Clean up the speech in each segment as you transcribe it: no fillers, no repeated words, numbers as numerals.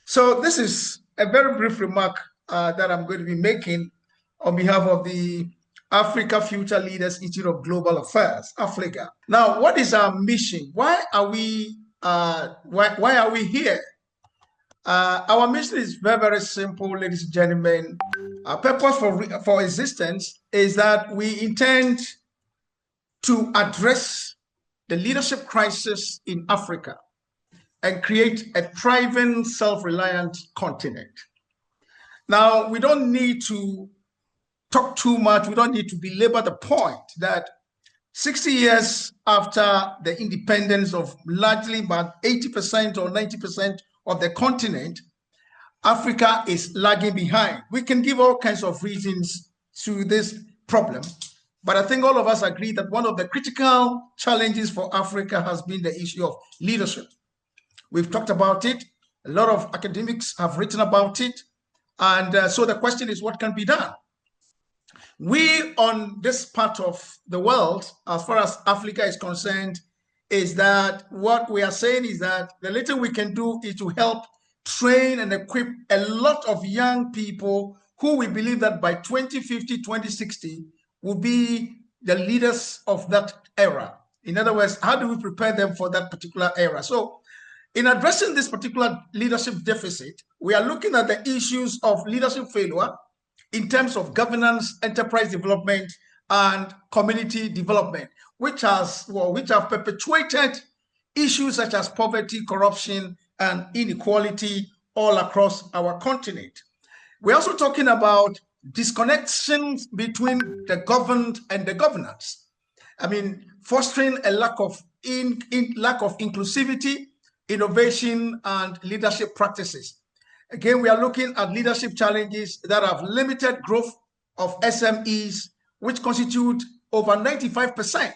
So this is a very brief remark that I'm going to be making on behalf of the Africa Future Leaders Institute of Global Affairs, AFLIGA. Now, what is our mission? Why are we here? Our mission is very, very simple, ladies and gentlemen. Our purpose for existence is that we intend to address the leadership crisis in Africa and create a thriving, self-reliant continent. Now, we don't need to talk too much. We don't need to belabor the point that 60 years after the independence of largely about 80% or 90% of the continent, Africa is lagging behind. We can give all kinds of reasons to this problem, but I think all of us agree that one of the critical challenges for Africa has been the issue of leadership. We've talked about it. A lot of academics have written about it. And so the question is, what can be done? We, on this part of the world, as far as Africa is concerned, is that what we are saying is that the little we can do is to help train and equip a lot of young people who we believe that by 2050, 2060 will be the leaders of that era. In other words, how do we prepare them for that particular era? So in addressing this particular leadership deficit, we are looking at the issues of leadership failure in terms of governance, enterprise development, and community development, which have perpetuated issues such as poverty, corruption, and inequality all across our continent. We're also talking about disconnections between the governed and the governance. I mean, fostering a lack of inclusivity, innovation, and leadership practices. Again, we are looking at leadership challenges that have limited growth of SMEs, which constitute over 95%.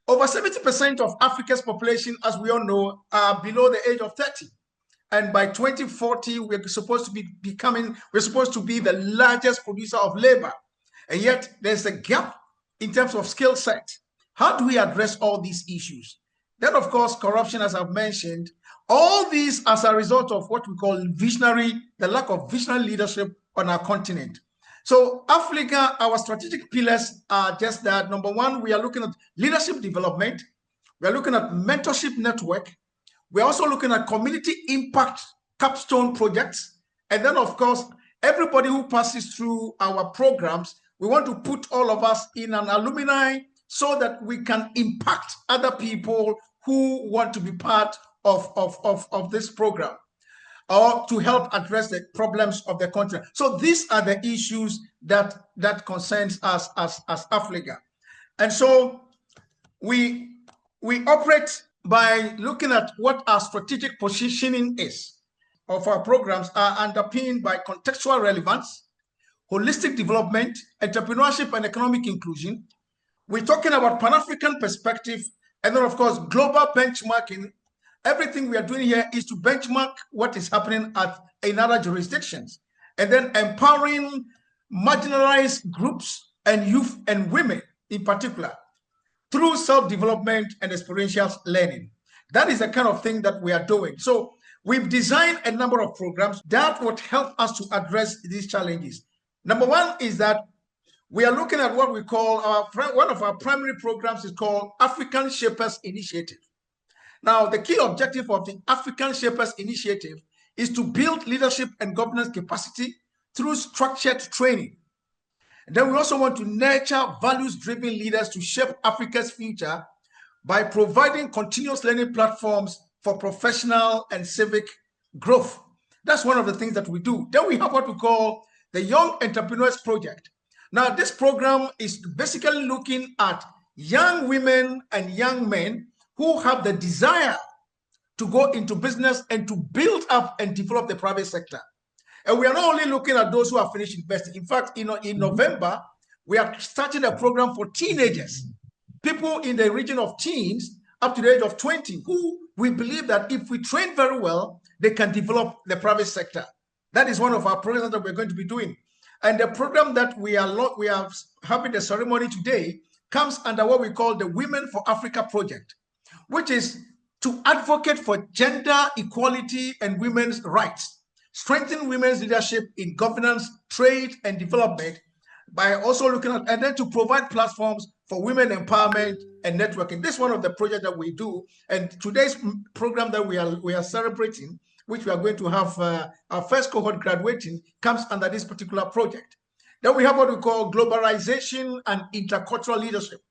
Over 70% of Africa's population, as we all know, are below the age of 30. And by 2040, we're supposed to be the largest producer of labor. And yet there's a gap in terms of skill set. How do we address all these issues? Then, of course, corruption, as I've mentioned, all these as a result of what we call the lack of visionary leadership on our continent. So AFLIGA, our strategic pillars are just that. Number one, we are looking at leadership development. We are looking at mentorship network. We're also looking at community impact capstone projects. And then, of course, everybody who passes through our programs, we want to put all of us in an alumni so that we can impact other people who want to be part of this program or to help address the problems of the continent. So these are the issues that concerns us as AFLIGA. And so we operate by looking at what our strategic positioning is of our programs are underpinned by contextual relevance, holistic development, entrepreneurship, and economic inclusion. We're talking about Pan-African perspective, and then, of course, global benchmarking. Everything we are doing here is to benchmark what is happening in other jurisdictions, and then empowering marginalized groups and youth and women in particular through self-development and experiential learning. That is the kind of thing that we are doing. So we've designed a number of programs that would help us to address these challenges. Number one is that we are looking at what we call one of our primary programs is called African Shapers Initiative. Now, the key objective of the African Shapers Initiative is to build leadership and governance capacity through structured training. And then we also want to nurture values-driven leaders to shape Africa's future by providing continuous learning platforms for professional and civic growth. That's one of the things that we do. Then we have what we call the Young Entrepreneurs Project. Now, this program is basically looking at young women and young men who have the desire to go into business and to build up and develop the private sector. And we are not only looking at those who have finished investing. In fact, in November, we are starting a program for teenagers, people in the region of teens up to the age of 20, who we believe that if we train very well, they can develop the private sector. That is one of our programs that we're going to be doing. And the program that we are having the ceremony today comes under what we call the Women for Africa project, which is to advocate for gender equality and women's rights, strengthen women's leadership in governance, trade, and development by also looking at, and then to provide platforms for women empowerment and networking. This is one of the projects that we do. And today's program that we are celebrating, which we are going to have our first cohort graduating, comes under this particular project. Then we have what we call globalization and intercultural leadership.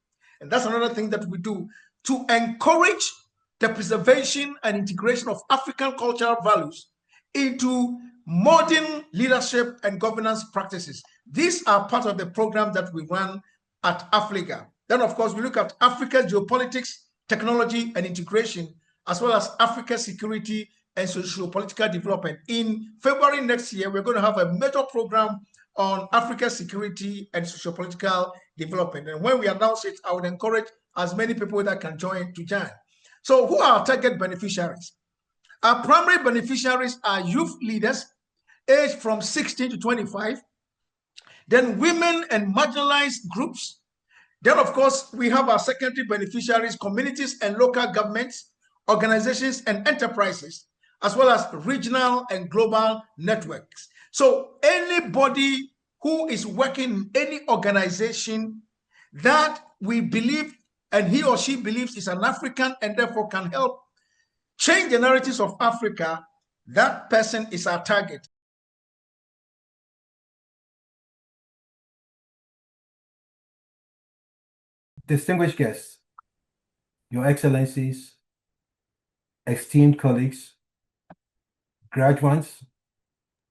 And that's another thing that we do to encourage the preservation and integration of African cultural values into modern leadership and governance practices. These are part of the program that we run at AFLIGA. Then, of course, we look at Africa's geopolitics, technology, and integration, as well as Africa's security and socio-political development. In February next year, we're going to have a major program on Africa's security and socio-political development. And when we announce it, I would encourage as many people that can join to join. So who are our target beneficiaries? Our primary beneficiaries are youth leaders aged from 16 to 25, then women and marginalized groups. Then, of course, we have our secondary beneficiaries, communities and local governments, organizations and enterprises, as well as regional and global networks. So anybody who is working in any organization that we believe and he or she believes is an African and therefore can help change the narratives of Africa, that person is our target. Distinguished guests, Your Excellencies, esteemed colleagues, graduates,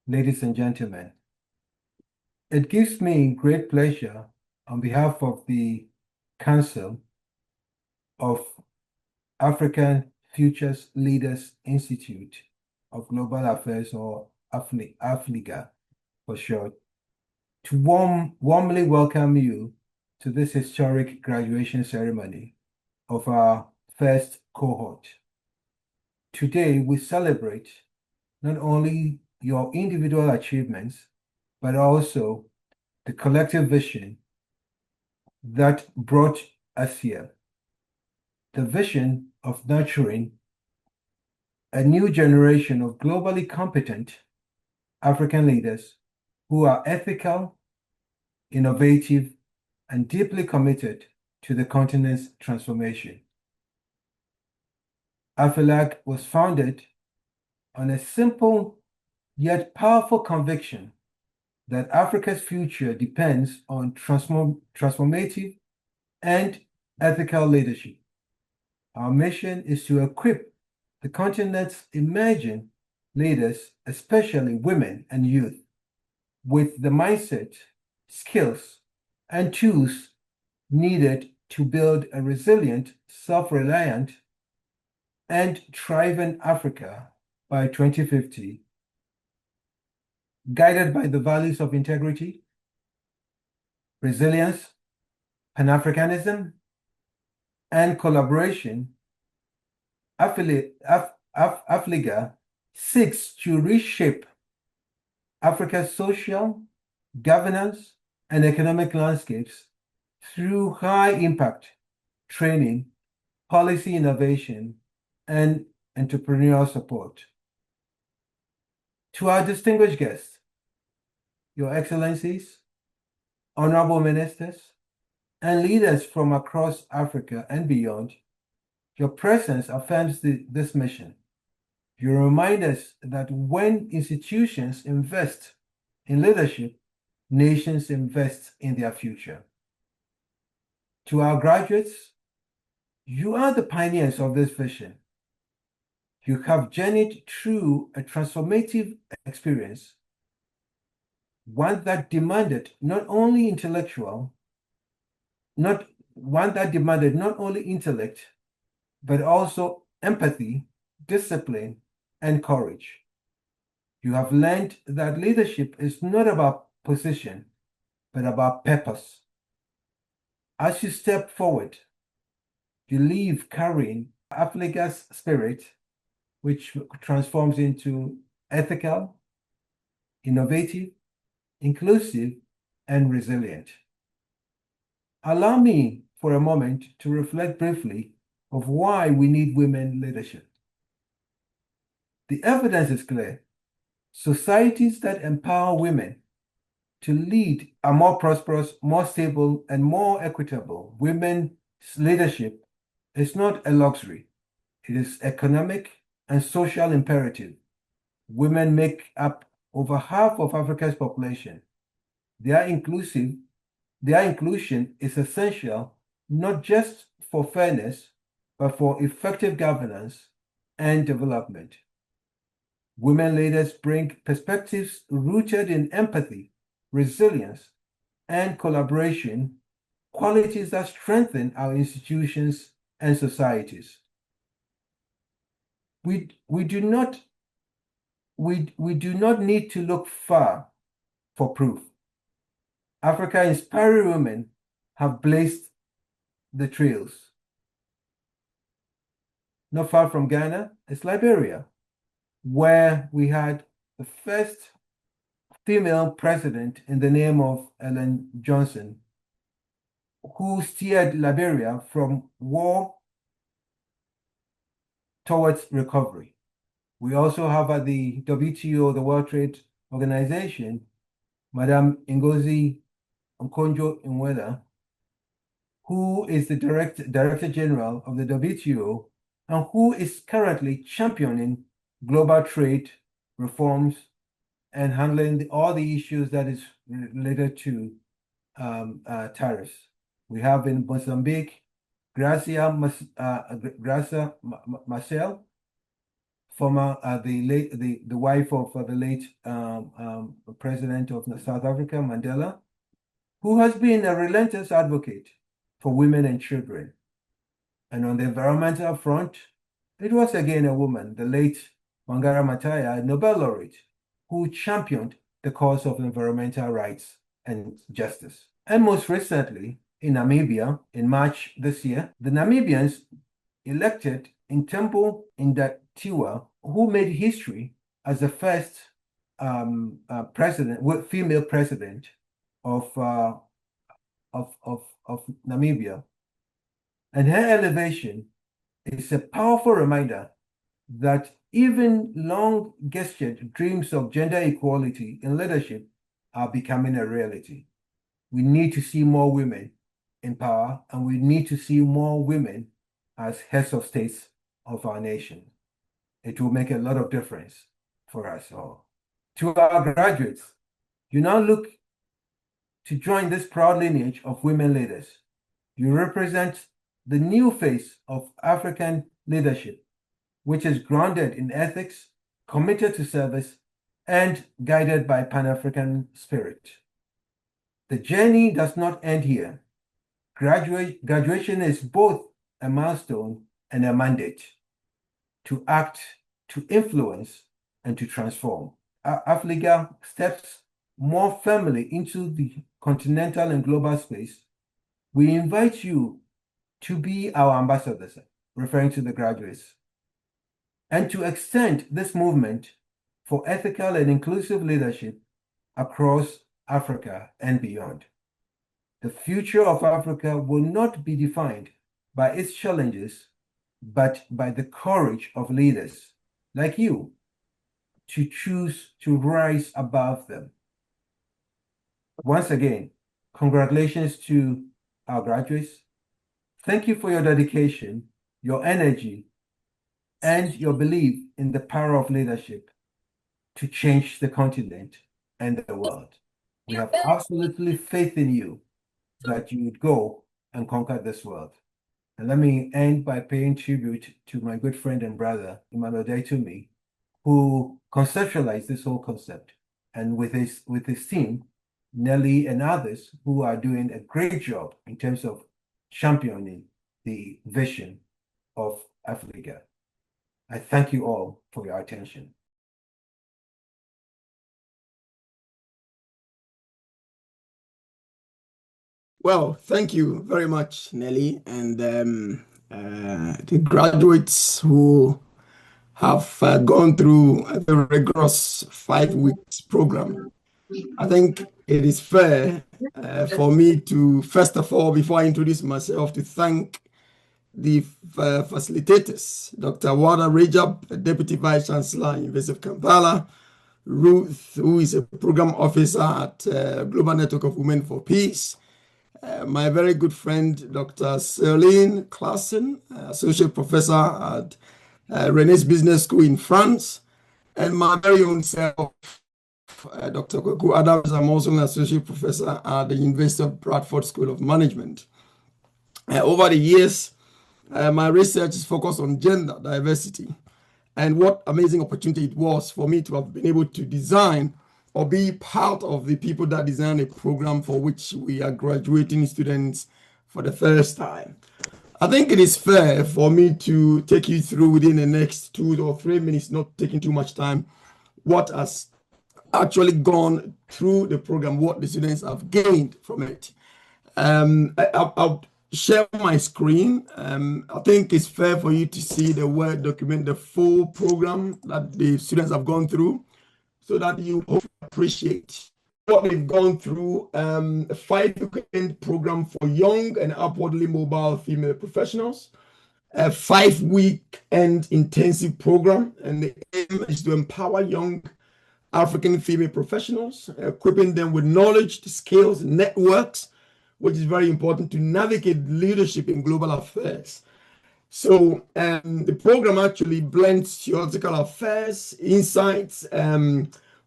ladies and gentlemen, it gives me great pleasure on behalf of the Council of African Futures Leaders Institute of Global Affairs, or AFLIGA for short, to warmly welcome you to this historic graduation ceremony of our first cohort. Today, we celebrate not only your individual achievements, but also the collective vision that brought us here. The vision of nurturing a new generation of globally competent African leaders who are ethical, innovative, and deeply committed to the continent's transformation. AFLIG was founded on a simple yet powerful conviction that Africa's future depends on transformative and ethical leadership. Our mission is to equip the continent's emerging leaders, especially women and youth, with the mindset, skills, and tools needed to build a resilient, self-reliant, and thriving Africa by 2050, guided by the values of integrity, resilience, Pan-Africanism, and collaboration. AFLIGA seeks to reshape Africa's social, governance, and economic landscapes through high-impact training, policy innovation, and entrepreneurial support. To our distinguished guests, Your Excellencies, Honorable Ministers, and leaders from across Africa and beyond, your presence affirms this mission. You remind us that when institutions invest in leadership, nations invest in their future. To our graduates, you are the pioneers of this vision. You have journeyed through a transformative experience, one that demanded not only intellect, but also empathy, discipline, and courage. You have learned that leadership is not about position, but about purpose. As you step forward, you leave carrying AFLIGA's spirit, which transforms into ethical, innovative, inclusive, and resilient. Allow me for a moment to reflect briefly of why we need women leadership. The evidence is clear. Societies that empower women to lead are more prosperous, more stable, and more equitable. Women's leadership is not a luxury. It is economic and social imperative. Women make up over half of Africa's population. Their inclusion is essential not just for fairness, but for effective governance and development. Women leaders bring perspectives rooted in empathy, resilience, and collaboration, qualities that strengthen our institutions and societies. We do not need to look far for proof. Africa-inspiring women have blazed the trails. Not far from Ghana is Liberia, where we had the first female president in the name of Ellen Johnson, who steered Liberia from war towards recovery. We also have at the WTO, the World Trade Organization, Madame Ngozi Okonjo-Iweala, who is the Director General of the WTO and who is currently championing global trade reforms and handling all the issues that is related to tariffs. We have in Mozambique, Gracia Marcel, former the wife of the late president of South Africa, Mandela, who has been a relentless advocate for women and children. And on the environmental front, it was again a woman, the late Wangari Maathai, a Nobel laureate, who championed the cause of environmental rights and justice. And most recently, in Namibia, in March this year, the Namibians elected Ntembo Ndatiwa, who made history as the first female president of Namibia. And her elevation is a powerful reminder that even long-gestured dreams of gender equality in leadership are becoming a reality. We need to see more women in power, and we need to see more women as heads of states of our nation. It will make a lot of difference for us all. To our graduates, you now look to join this proud lineage of women leaders. You represent the new face of African leadership, which is grounded in ethics, committed to service, and guided by Pan-African spirit. The journey does not end here. Graduation is both a milestone and a mandate to act, to influence, and to transform. AFLIGA steps more firmly into the continental and global space. We invite you to be our ambassadors, referring to the graduates, and to extend this movement for ethical and inclusive leadership across Africa and beyond. The future of Africa will not be defined by its challenges, but by the courage of leaders like you to choose to rise above them. Once again, congratulations to our graduates. Thank you for your dedication, your energy, and your belief in the power of leadership to change the continent and the world. We have absolutely faith in you that you would go and conquer this world. And let me end by paying tribute to my good friend and brother, Emmanuel Dei-Tumi, who conceptualized this whole concept, and with his team, Nelly and others who are doing a great job in terms of championing the vision of AFLIGA. I thank you all for your attention. Well, thank you very much, Nelly, and the graduates who have gone through the rigorous 5 weeks program. I think it is fair for me to, first of all, before I introduce myself, to thank the facilitators, Dr. Wada Rajab, Deputy Vice Chancellor, University of Kampala, Ruth, who is a program officer at Global Network of Women for Peace, my very good friend, Dr. Celine Claassen, Associate Professor at René's Business School in France, and my very own self, Dr. Kweku Adams. I'm also an Associate Professor at the University of Bradford School of Management. Over the years, my research is focused on gender diversity, and what amazing opportunity it was for me to have been able to design or be part of the people that design a program for which we are graduating students for the first time. I think it is fair for me to take you through within the next 2 or 3 minutes, not taking too much time, what has actually gone through the program, what the students have gained from it. I'll share my screen. I think it's fair for you to see the Word document, the full program that the students have gone through, so that you appreciate what they've gone through. A 5-weekend program for young and upwardly mobile female professionals, a 5-weekend intensive program, and the aim is to empower young African female professionals, equipping them with knowledge, skills, networks, which is very important to navigate leadership in global affairs. So the program actually blends theoretical affairs, insights,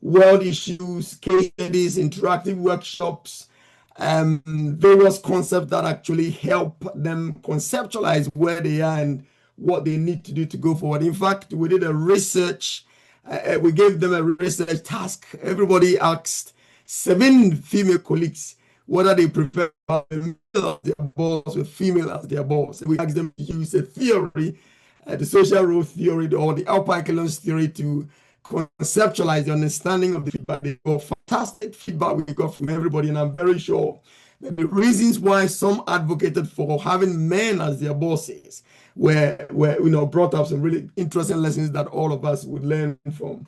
world issues, case studies, interactive workshops, various concepts that actually help them conceptualize where they are and what they need to do to go forward. In fact, we did a research, we gave them a research task. Everybody asked 7 female colleagues whether they prefer male as their boss or female as their boss. We asked them to use a theory, the social role theory or the upper echelons theory, to conceptualize the understanding of the feedback. They got fantastic feedback we got from everybody, and I'm very sure that the reasons why some advocated for having men as their bosses were brought up some really interesting lessons that all of us would learn from.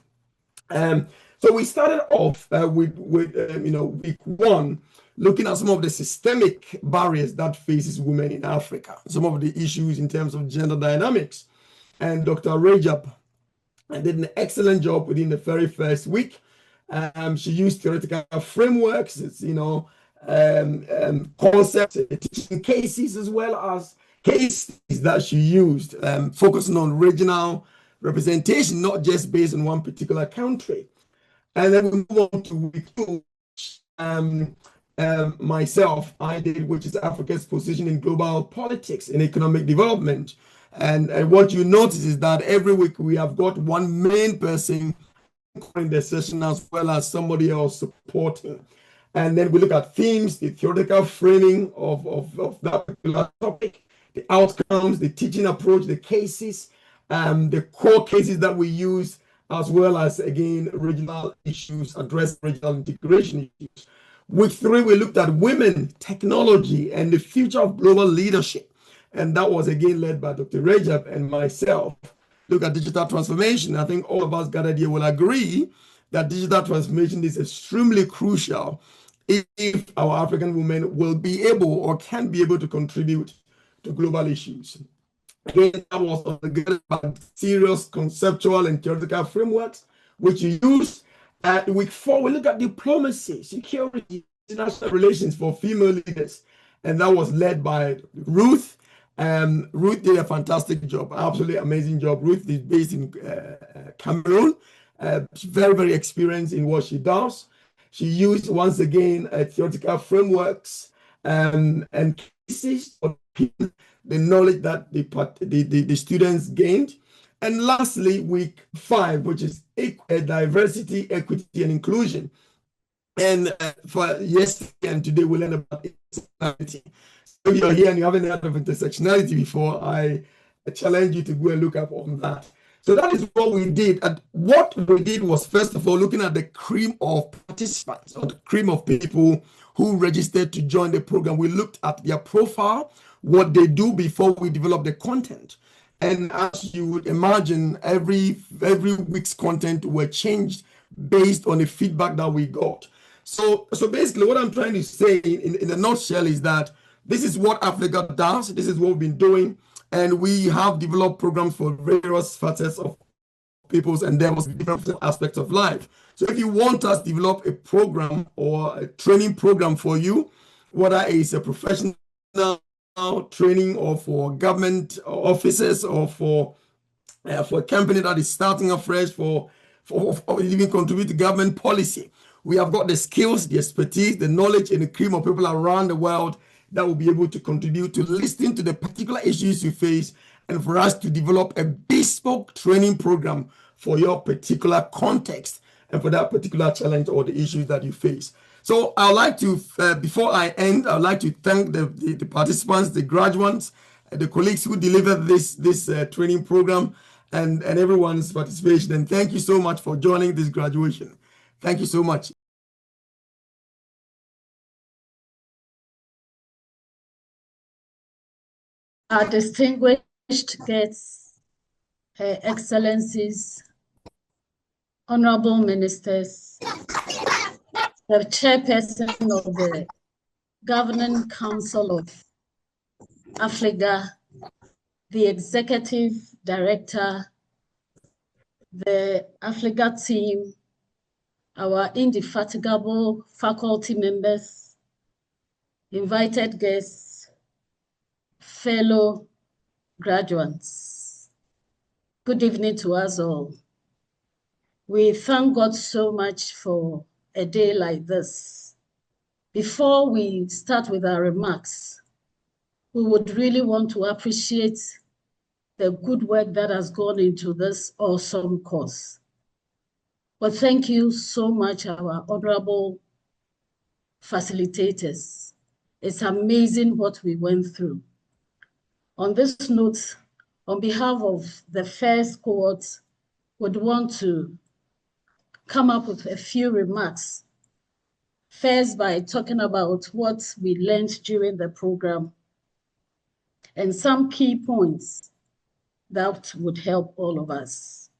So we started off with week 1, looking at some of the systemic barriers that faces women in Africa, some of the issues in terms of gender dynamics. And Dr. Rajab did an excellent job within the very first week. She used theoretical frameworks, concepts, teaching cases, as well as cases that she used, focusing on regional representation, not just based on one particular country. And then we move on to week 2, myself, I did, which is Africa's position in global politics and economic development. And what you notice is that every week we have got one main person in the session as well as somebody else supporting. And then we look at themes, the theoretical framing of that particular topic, the outcomes, the teaching approach, the cases, the core cases that we use, as well as, again, regional issues, address regional integration issues. Week 3, we looked at women, technology, and the future of global leadership. And that was, again, led by Dr. Rajab and myself. Look at digital transformation. I think all of us gathered here will agree that digital transformation is extremely crucial if our African women will be able or can be able to contribute to global issues. Again, that was about serious conceptual and theoretical frameworks, which you use. At week 4, we look at diplomacy, security, international relations for female leaders. And that was led by Ruth. Ruth did a fantastic job, absolutely amazing job. Ruth is based in Cameroon. She's very, very experienced in what she does. She used, once again, theoretical frameworks and cases of the knowledge that the students gained. And lastly, week 5, which is diversity, equity, and inclusion. And for yesterday and today, we learned about intersectionality. So if you're here and you haven't heard of intersectionality before, I challenge you to go and look up on that. So that is what we did. And what we did was, first of all, looking at the cream of participants, or the cream of people who registered to join the program. We looked at their profile, what they do before we develop the content. And as you would imagine, every week's content were changed based on the feedback that we got. So basically what I'm trying to say in a nutshell is that this is what AFLIGA does. This is what we've been doing. And we have developed programs for various facets of people's endeavors, different aspects of life. So if you want us to develop a program or a training program for you, whether it's a professional training or for government officers or for a company that is starting afresh, for even contribute to government policy, we have got the skills, the expertise, the knowledge, and the cream of people around the world that will be able to contribute to listening to the particular issues you face, and for us to develop a bespoke training program for your particular context and for that particular challenge or the issues that you face. So I'd like to, before I end, I'd like to thank the participants, the graduates, the colleagues who delivered this training program, and everyone's participation. And thank you so much for joining this graduation. Thank you so much. Our distinguished guests, Her Excellencies, Honorable Ministers, the Chairperson of the Governing Council of AFLIGA, the Executive Director, the AFLIGA team, our indefatigable faculty members, invited guests, fellow graduates. Good evening to us all. We thank God so much for a day like this. Before we start with our remarks, we would really want to appreciate the good work that has gone into this awesome course. But thank you so much, our honorable facilitators. It's amazing what we went through. On this note, on behalf of the first cohort, would want to come up with a few remarks. First, by talking about what we learned during the program and some key points that would help all of us.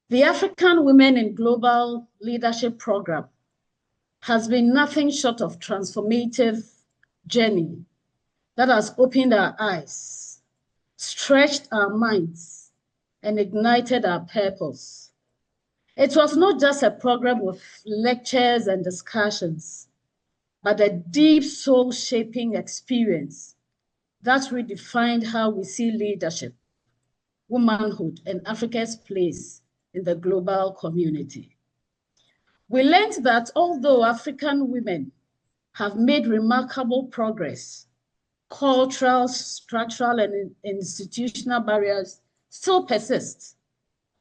The African Women in Global Leadership Program has been nothing short of transformative journey that has opened our eyes, stretched our minds, and ignited our purpose. It was not just a program with lectures and discussions, but a deep soul-shaping experience that redefined how we see leadership, womanhood, and Africa's place in the global community. We learned that although African women have made remarkable progress, cultural, structural, and institutional barriers still persist,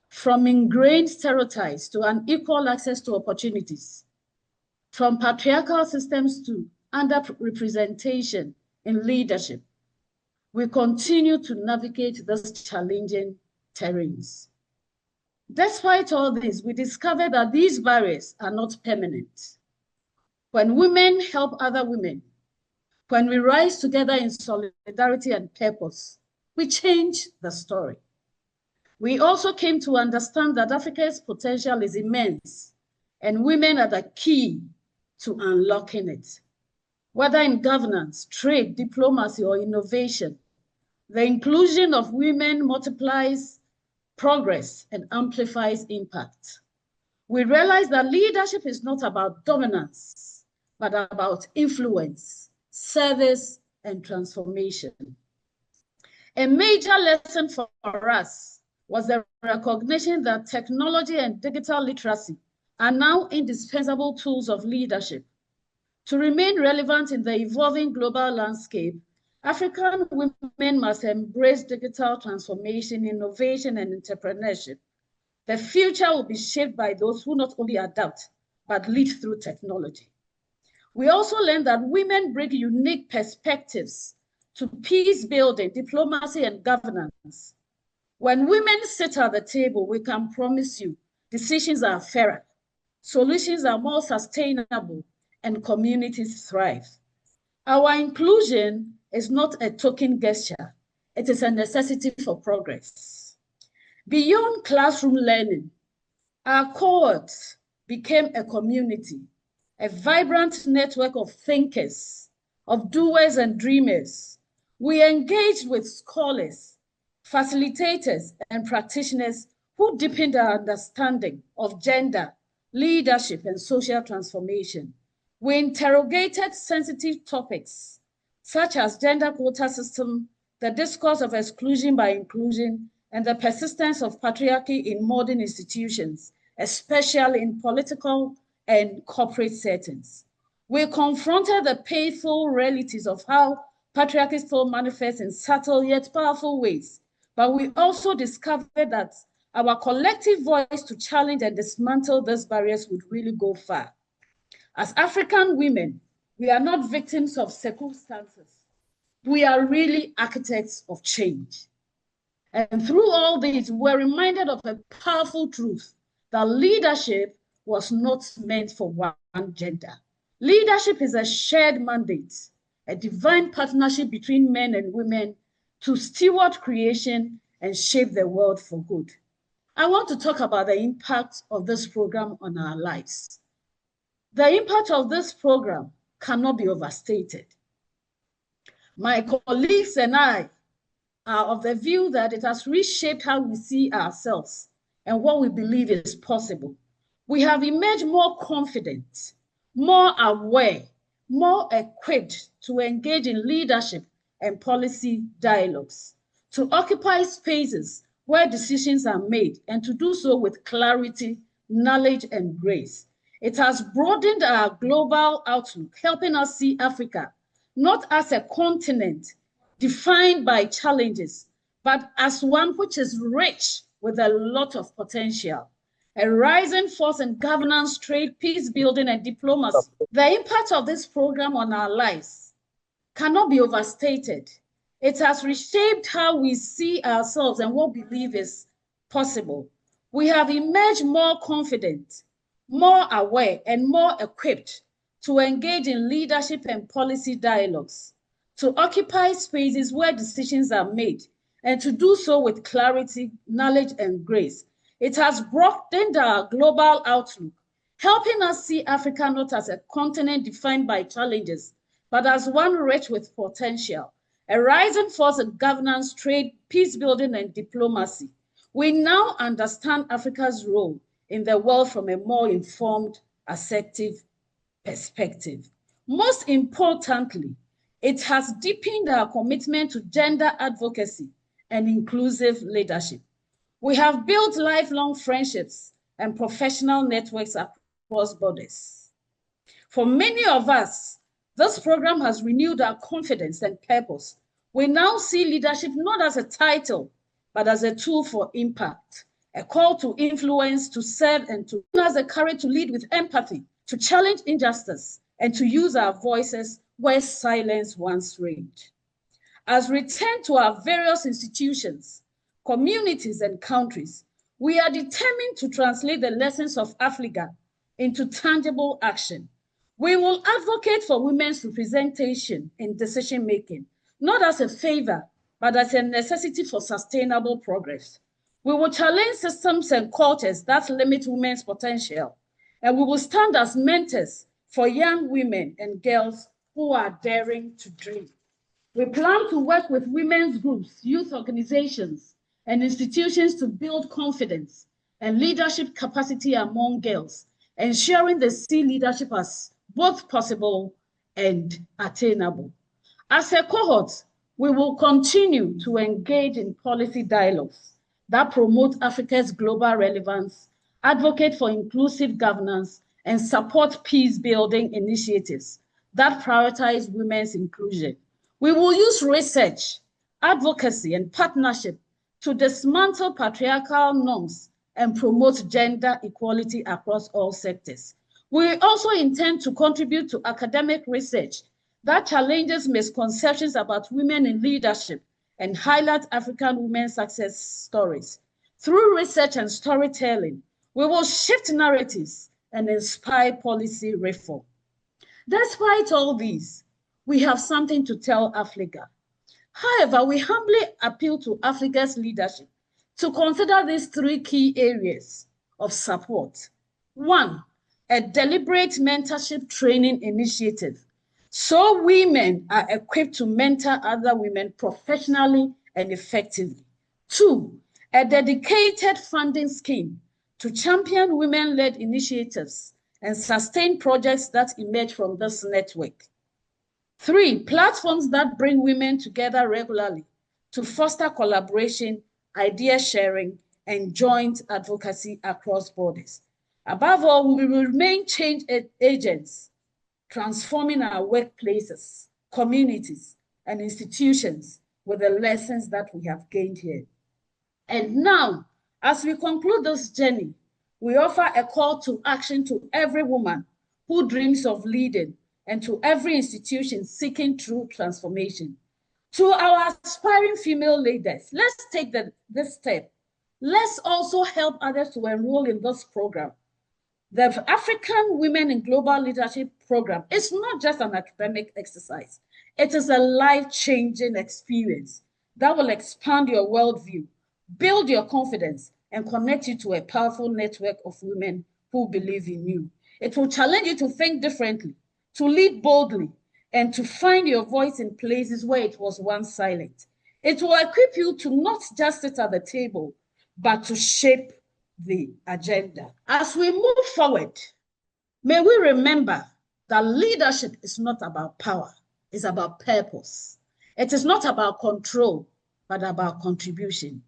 from ingrained stereotypes to unequal access to opportunities, from patriarchal systems to underrepresentation in leadership. We continue to navigate these challenging terrains. Despite all this, we discovered that these barriers are not permanent. When women help other women, when we rise together in solidarity and purpose, we change the story. We also came to understand that Africa's potential is immense, and women are the key to unlocking it. Whether in governance, trade, diplomacy, or innovation, the inclusion of women multiplies progress and amplifies impact. We realize that leadership is not about dominance, but about influence, service, and transformation. A major lesson for us was the recognition that technology and digital literacy are now indispensable tools of leadership. To remain relevant in the evolving global landscape, African women must embrace digital transformation, innovation, and entrepreneurship. The future will be shaped by those who not only adapt, but lead through technology. We also learned that women bring unique perspectives to peace building, diplomacy, and governance. When women sit at the table, we can promise you decisions are fairer, solutions are more sustainable, and communities thrive. Our inclusion is not a token gesture. It is a necessity for progress. Beyond classroom learning, our cohort became a community, a vibrant network of thinkers, of doers and dreamers, We engaged with scholars, facilitators, and practitioners who deepened our understanding of gender, leadership, and social transformation. We interrogated sensitive topics such as gender quota system, the discourse of exclusion by inclusion, and the persistence of patriarchy in modern institutions, especially in political and corporate settings. We confronted the painful realities of how patriarchy still manifests in subtle yet powerful ways, but we also discovered that our collective voice to challenge and dismantle these barriers would really go far. As African women, we are not victims of circumstances. We are really architects of change. And through all this, we're reminded of a powerful truth that leadership was not meant for one gender. Leadership is a shared mandate, a divine partnership between men and women to steward creation and shape the world for good. I want to talk about the impact of this program on our lives. The impact of this program cannot be overstated. My colleagues and I are of the view that it has reshaped how we see ourselves and what we believe is possible. We have emerged more confident, more aware, more equipped to engage in leadership and policy dialogues, to occupy spaces where decisions are made, and to do so with clarity, knowledge, and grace. It has broadened our global outlook, helping us see Africa not as a continent defined by challenges, but as one which is rich with a lot of potential, a rising force in governance, trade, peace building, and diplomacy. The impact of this program on our lives cannot be overstated. It has reshaped how we see ourselves and what we believe is possible. We have emerged more confident, more aware, and more equipped to engage in leadership and policy dialogues, to occupy spaces where decisions are made, and to do so with clarity, knowledge, and grace. It has broadened our global outlook, helping us see Africa not as a continent defined by challenges, but as one rich with potential, a rising force in governance, trade, peace building, and diplomacy. We now understand Africa's role in the world from a more informed, assertive perspective. Most importantly, it has deepened our commitment to gender advocacy and inclusive leadership. We have built lifelong friendships and professional networks across borders. For many of us, this program has renewed our confidence and purpose. We now see leadership not as a title, but as a tool for impact, a call to influence, to serve, and to have the courage to lead with empathy, to challenge injustice, and to use our voices where silence once reigned. As we return to our various institutions, communities, and countries, we are determined to translate the lessons of AFLIGA into tangible action. We will advocate for women's representation in decision-making, not as a favor, but as a necessity for sustainable progress. We will challenge systems and cultures that limit women's potential, and we will stand as mentors for young women and girls who are daring to dream. We plan to work with women's groups, youth organizations, and institutions to build confidence and leadership capacity among girls, ensuring they see leadership as both possible and attainable. As a cohort, we will continue to engage in policy dialogues that promote Africa's global relevance, advocate for inclusive governance, and support peace-building initiatives that prioritize women's inclusion. We will use research, advocacy, and partnership to dismantle patriarchal norms and promote gender equality across all sectors. We also intend to contribute to academic research that challenges misconceptions about women in leadership and highlight African women's success stories. Through research and storytelling, we will shift narratives and inspire policy reform. Despite all these, we have something to tell AFLIGA. However, we humbly appeal to AFLIGA's leadership to consider these three key areas of support. One, a deliberate mentorship training initiative so women are equipped to mentor other women professionally and effectively. 2, a dedicated funding scheme to champion women-led initiatives and sustain projects that emerge from this network. 3, platforms that bring women together regularly to foster collaboration, idea sharing, and joint advocacy across borders. Above all, we will remain change agents, transforming our workplaces, communities, and institutions with the lessons that we have gained here. And now, as we conclude this journey, we offer a call to action to every woman who dreams of leading and to every institution seeking true transformation. To our aspiring female leaders, let's take this step. Let's also help others to enroll in this program. The African Women in Global Leadership Program is not just an academic exercise. It is a life-changing experience that will expand your worldview, build your confidence, and connect you to a powerful network of women who believe in you. It will challenge you to think differently, to lead boldly, and to find your voice in places where it was once silent. It will equip you to not just sit at the table, but to shape the agenda. As we move forward, may we remember that leadership is not about power, it's about purpose. It is not about control, but about contribution.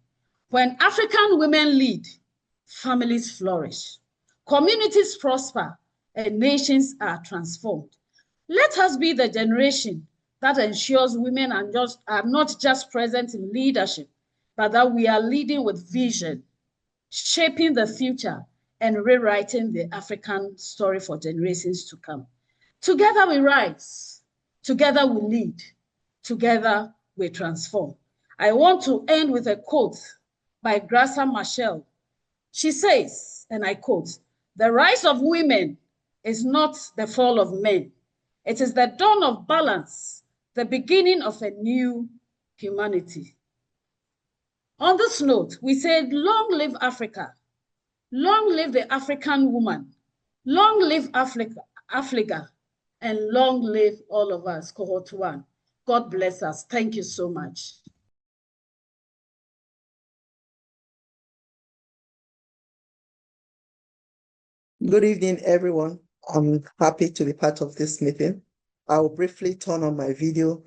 When African women lead, families flourish, communities prosper, and nations are transformed. Let us be the generation that ensures women are not just present in leadership, but that we are leading with vision, shaping the future, and rewriting the African story for generations to come. Together we rise, together we lead, together we transform. I want to end with a quote by Graça Machel. She says, and I quote, "The rise of women is not the fall of men. It is the dawn of balance, the beginning of a new humanity." On this note, we said, long live Africa, long live the African woman, long live AFLIGA, and long live all of us, Cohort 1. God bless us. Thank you so much. Good evening, everyone. I'm happy to be part of this meeting. I'll briefly turn on my video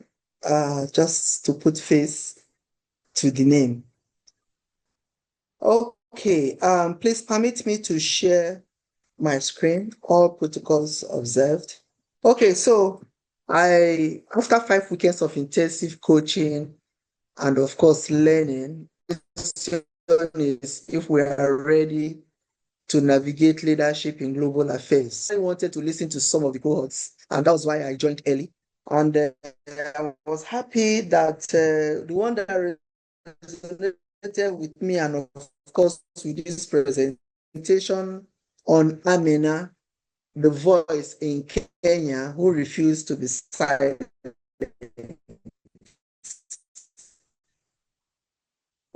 just to put face to the name. Okay, please permit me to share my screen, all protocols observed. Okay, so after 5 weekends of intensive coaching and of course learning, the question is if we are ready to navigate leadership in global affairs. I wanted to listen to some of the cohorts, and that was why I joined early. And I was happy that the one that resonated with me, and of course with this presentation on Amina, the voice in Kenya who refused to be silent.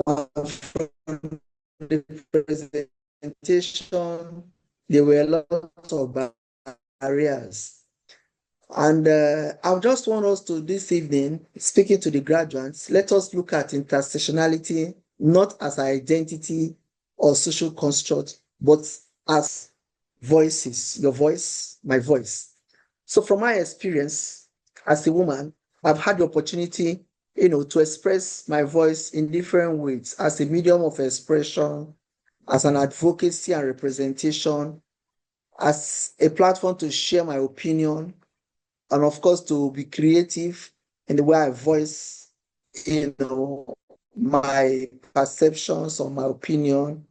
From the presentation, there were a lot of barriers. And I just want us to, this evening, speaking to the graduates, let us look at intersectionality, not as identity or social construct, but as voices, your voice, my voice. So from my experience as a woman, I've had the opportunity, to express my voice in different ways as a medium of expression, as an advocacy and representation, as a platform to share my opinion, and of course to be creative in the way I voice, my perceptions or my opinion.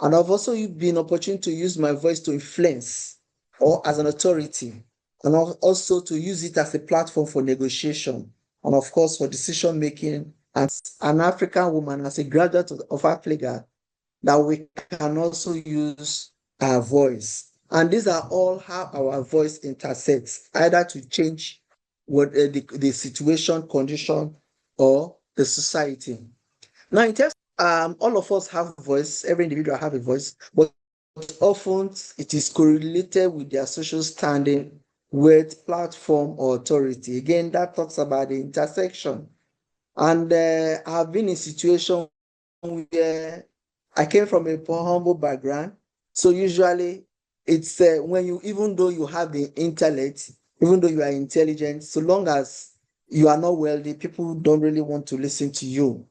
And I've also been opportune to use my voice to influence or as an authority, and also to use it as a platform for negotiation, and of course for decision making. As an African woman, as a graduate of AFLIGA, that we can also use our voice. And these are all how our voice intersects, either to change what the situation, condition, or the society. Now, in terms, all of us have a voice, every individual have a voice, but often it is correlated with their social standing, with platform or authority. Again, that talks about the intersection. And I've been in situations where I came from a poor, humble background. So usually it's when you, even though you have the intellect, even though you are intelligent, so long as you are not wealthy, people don't really want to listen to you.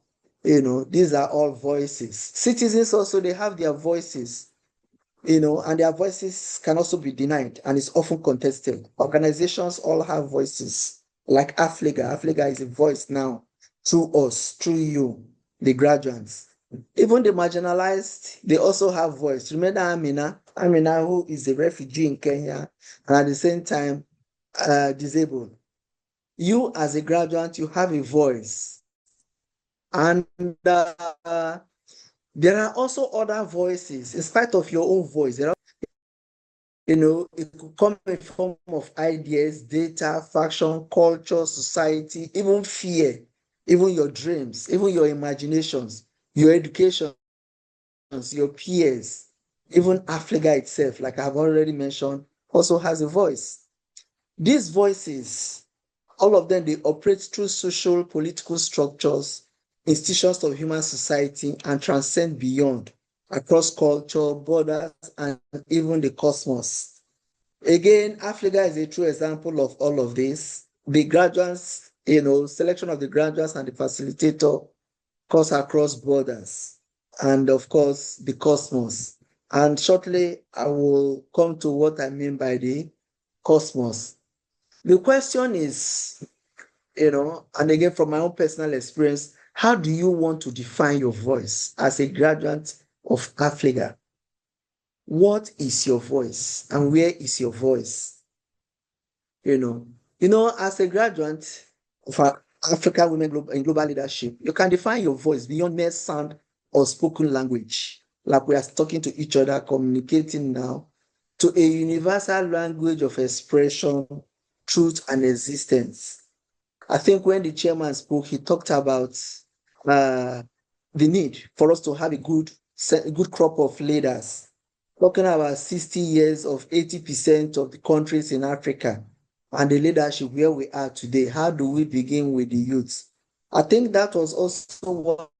You know, these are all voices. Citizens also, they have their voices, you know, and their voices can also be denied and it's often contested. Organizations all have voices, like AFLIGA. AFLIGA is a voice now through us, through you, the graduates. Even the marginalized, they also have voice. Remember Amina, who is a refugee in Kenya and at the same time disabled. You as a graduate, you have a voice. And there are also other voices, in spite of your own voice. There are, you know, it could come in form of ideas, data, faction, culture, society, even fear, even your dreams, even your imaginations, your education, your peers, even AFLIGA itself, like I've already mentioned, also has a voice. These voices, all of them, they operate through social, political structures, institutions of human society, and transcend beyond, across culture, borders, and even the cosmos. Again, AFLIGA is a true example of all of this. The graduates, you know, selection of the graduates and the facilitator goes across borders, and of course, the cosmos. And shortly, I will come to what I mean by the cosmos. The question is, you know, and again, from my own personal experience, how do you want to define your voice as a graduate of AFLIGA? What is your voice and where is your voice? You know, as a graduate of African Women in Global Leadership, you can define your voice beyond mere sound or spoken language, like we are talking to each other, communicating now, to a universal language of expression, truth, and existence. I think when the chairman spoke, he talked about the need for us to have a good crop of leaders, talking about 60 years of 80% of the countries in Africa and the leadership where we are today. How do we begin with the youth? I think that was also what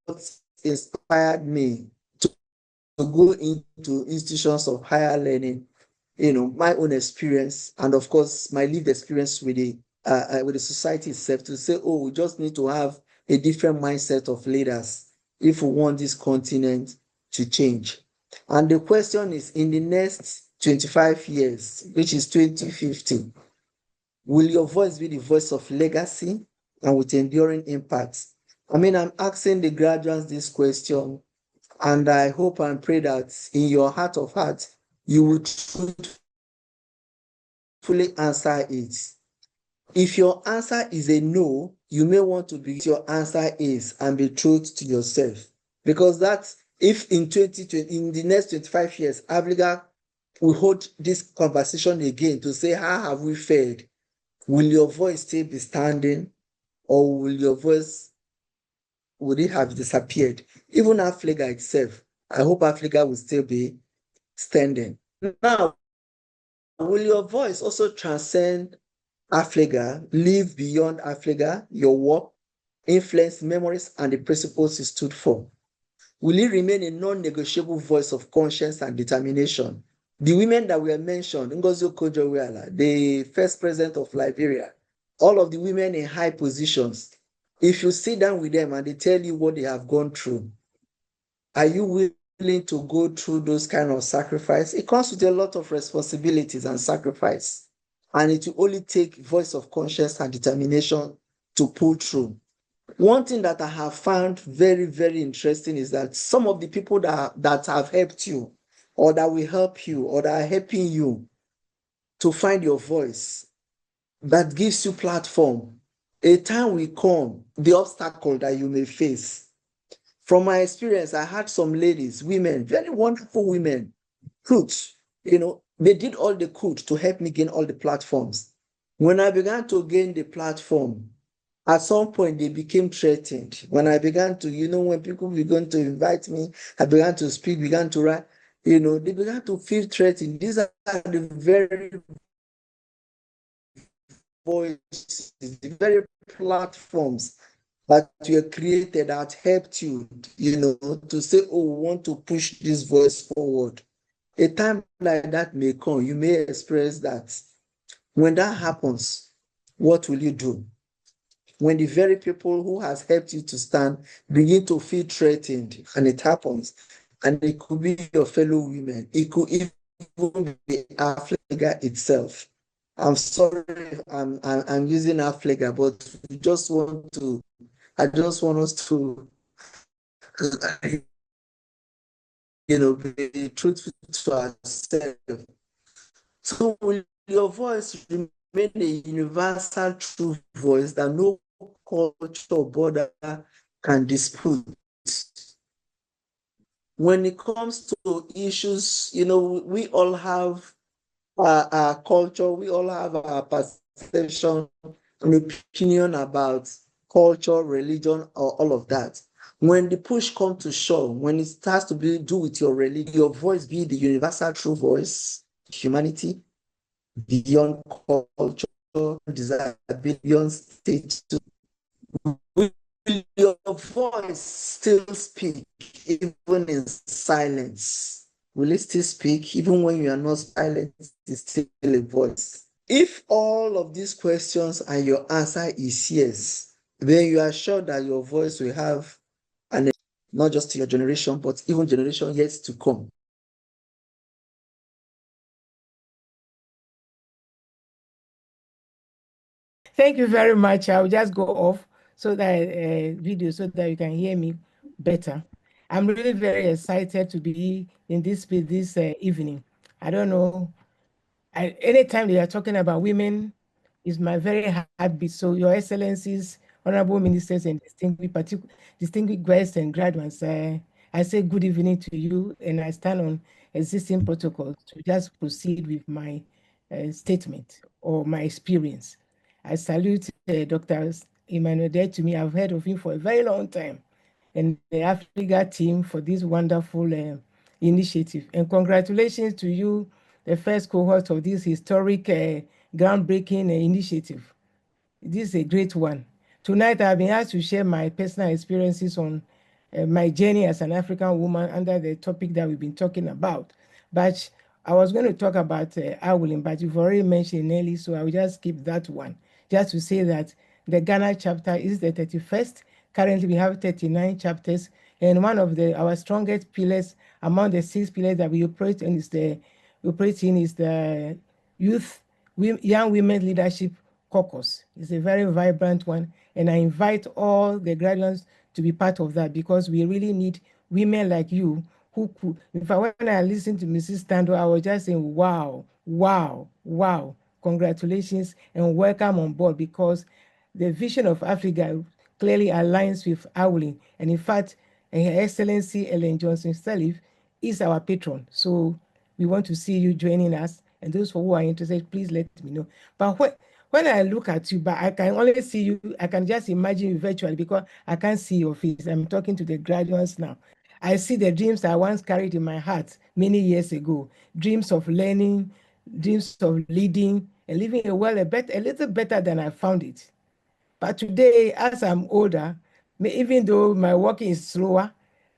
inspired me to go into institutions of higher learning, you know, my own experience, and of course, my lived experience with the society itself, to say, oh, we just need to have a different mindset of leaders if we want this continent to change. And the question is, in the next 25 years, which is 2050, will your voice be the voice of legacy and with enduring impact? I mean, I'm asking the graduates this question, and I hope and pray that in your heart of hearts, you will truthfully answer it. If your answer is a no, you may want to be your answer is and be true to yourself. Because that's if in the next 25 years, AFLIGA will hold this conversation again to say, how have we failed? Will your voice still be standing, or will your voice, would it have disappeared? Even AFLIGA itself, I hope AFLIGA will still be standing. Now, will your voice also transcend AFLIGA, live beyond AFLIGA, your work, influence, memories, and the principles you stood for? Will it remain a non-negotiable voice of conscience and determination? The women that were mentioned, Ngozi Okonjo-Iweala, the first president of Liberia, all of the women in high positions, if you sit down with them and they tell you what they have gone through, are you willing to go through those kind of sacrifice? It comes with a lot of responsibilities and sacrifice. And it will only take voice of conscience and determination to pull through. One thing that I have found very, very interesting is that some of the people that have helped you, or that will help you, or that are helping you to find your voice, that gives you platform, a time will come, the obstacle that you may face. From my experience, I had some ladies, women, very wonderful women, could, you know, they did all they could to help me gain all the platforms. When I began to gain the platform, at some point they became threatened. When I began to, you know, when people began to invite me, I began to speak, began to write, you know, they began to feel threatened. These are the very voices, the very platforms that were created that helped you, to say, oh, we want to push this voice forward. A time like that may come. You may express that. When that happens, what will you do? When the very people who has helped you to stand begin to feel threatened, and it happens, and it could be your fellow women, it could even be AFLIGA itself. I'm sorry, I'm using AFLIGA, but I just want us to, be truthful to ourselves. So will your voice remain a universal true voice that no culture or border can dispute? When it comes to issues, we all have our culture, we all have our perception and opinion about culture, religion, or all of that. When the push comes to shove, when it starts to do with your religion, your voice be the universal true voice, humanity, beyond culture, disability, beyond state. Will your voice still speak even in silence? Will it still speak even when you are not silent? It's still a voice. If all of these questions and your answer is yes, then you are sure that your voice will have not just to your generation, but even generation yet to come. Thank you very much. I'll just go off so that video so that you can hear me better. I'm really very excited to be in this evening. I don't know. Anytime they are talking about women, is my very heartbeat. So, Your Excellencies, Honorable Ministers, and distinguished guests and graduates, I say good evening to you, and I stand on existing protocols to just proceed with my statement or my experience. I salute Dr. Emmanuel Dei-Tumi. I've heard of him for a very long time, and the AFLIGA team for this wonderful initiative. And congratulations to you, the first cohort of this historic groundbreaking initiative. This is a great one. Tonight, I've been asked to share my personal experiences on my journey as an African woman under the topic that we've been talking about. But I was going to talk about AWLN, but you've already mentioned Nelly, so I will just skip that one. Just to say that the Ghana chapter is the 31st. Currently, we have 39 chapters, and one of our strongest pillars among the 6 pillars that we operate in is the Young Women Leadership Caucus. It's a very vibrant one, and I invite all the graduates to be part of that because we really need women like you who could. In fact, when I listened to Mrs. Tandoh, I was just saying, wow, wow, wow. Congratulations and welcome on board, because the vision of AFLIGA clearly aligns with AWLN. And in fact, Her Excellency Ellen Johnson-Sirleaf is our patron. So we want to see you joining us. And those who are interested, please let me know. But when I look at you, but I can only see you, I can just imagine you virtually because I can't see your face. I'm talking to the graduates now. I see the dreams I once carried in my heart many years ago. Dreams of learning, dreams of leading, and living a little better than I found it. But today, as I'm older, even though my walking is slower,